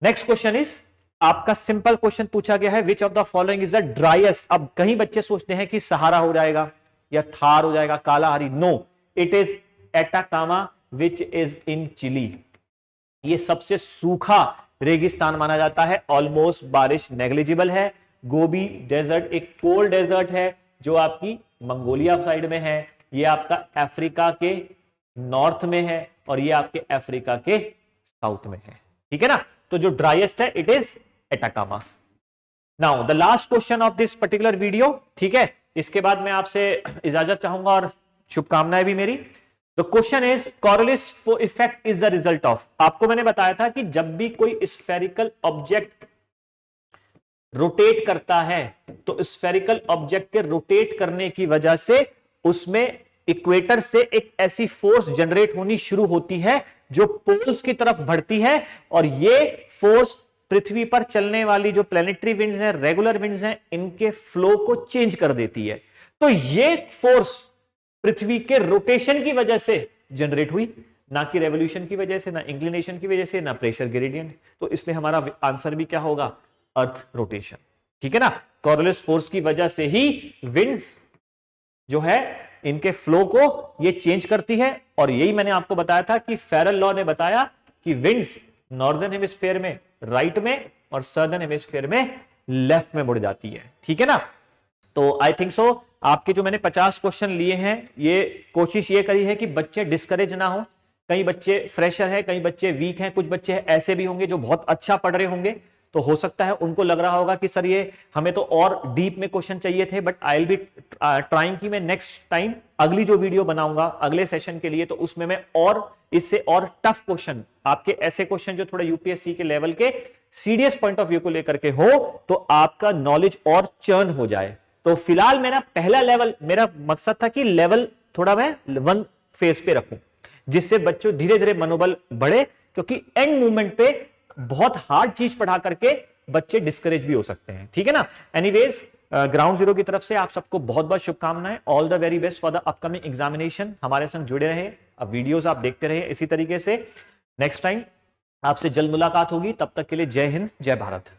नेक्स्ट क्वेश्चन इज आपका सिंपल क्वेश्चन पूछा गया है, which of the following is the driest. अब कई बच्चे सोचते हैं कि सहारा हो जाएगा या थार हो जाएगा, Kalahari. No, it is Atacama which is in Chile. ये सबसे सूखा रेगिस्तान माना जाता है, ऑलमोस्ट बारिश नेग्लिजिबल है। गोबी डेजर्ट एक कोल्ड डेजर्ट है जो आपकी मंगोलिया साइड में है, ये आपका अफ्रीका के नॉर्थ में है और ये आपके अफ्रीका के साउथ में है। ठीक है ना, तो जो ड्राइएस्ट है it is Atacama. Now the last question of this particular video. ठीक है, इसके बाद मैं आपसे इजाजत चाहूंगा और शुभकामनाएं भी मेरी। The question is Coriolis effect is the result of. आपको मैंने बताया था कि जब भी कोई स्फेरिकल ऑब्जेक्ट रोटेट करता है तो स्फेरिकल ऑब्जेक्ट के रोटेट करने की वजह से उसमें इक्वेटर से एक ऐसी फोर्स जनरेट होनी शुरू होती है जो पोल्स की तरफ बढ़ती है और ये फोर्स पृथ्वी पर चलने वाली जो प्लैनेटरी विंड्स हैं, रेगुलर विंड्स हैं, इनके फ्लो को चेंज कर देती है। तो ये फोर्स पृथ्वी के रोटेशन की वजह से जनरेट हुई, ना कि रेवोल्यूशन की वजह से, ना इंक्लिनेशन की वजह से, ना प्रेशर ग्रेडियंट। तो इसलिए हमारा आंसर भी क्या होगा, अर्थ रोटेशन। ठीक है ना, कॉरियोलिस फोर्स की वजह से ही विंड्स जो है इनके फ्लो को ये चेंज करती है। और यही मैंने आपको बताया था कि फेरल लॉ ने बताया कि विंड्स नॉर्दर्न हेमिस्फीयर में राइट में और सदर्न हेमिस्फीयर में लेफ्ट में मुड़ जाती है। ठीक है ना, तो आई थिंक सो आपके जो मैंने 50 क्वेश्चन लिए हैं, ये कोशिश ये करी है कि बच्चे डिस्करेज ना हो। कई बच्चे फ्रेशर है, कई बच्चे वीक हैं, कुछ बच्चे ऐसे भी होंगे जो बहुत अच्छा पढ़ रहे होंगे। तो हो सकता है उनको लग रहा होगा कि सर ये हमें तो और डीप में क्वेश्चन चाहिए थे, but I will be trying कि मैं नेक्स्ट टाइम अगली जो वीडियो बनाऊंगा अगले सेशन के लिए तो उसमें मैं और इससे और टफ क्वेश्चन, आपके ऐसे क्वेश्चन जो थोड़ा यूपीएससी के लेवल के सीरियस पॉइंट ऑफ व्यू को लेकर के हो तो आपका नॉलेज और चर्न हो जाए। तो फिलहाल मेरा पहला लेवल, मेरा मकसद था कि लेवल थोड़ा मैं 1 फेज पे रखूं जिससे बच्चों धीरे धीरे मनोबल बढ़े, क्योंकि एंड मूवमेंट पे बहुत हार्ड चीज पढ़ा करके बच्चे डिस्करेज भी हो सकते हैं। ठीक है ना, एनीवेज ग्राउंड जीरो की तरफ से आप सबको बहुत बहुत शुभकामनाएं। All the very best for the upcoming examination. हमारे संग जुड़े रहे, अब वीडियोस आप देखते रहे इसी तरीके से। नेक्स्ट टाइम आपसे जल्द मुलाकात होगी, तब तक के लिए जय हिंद, जय भारत।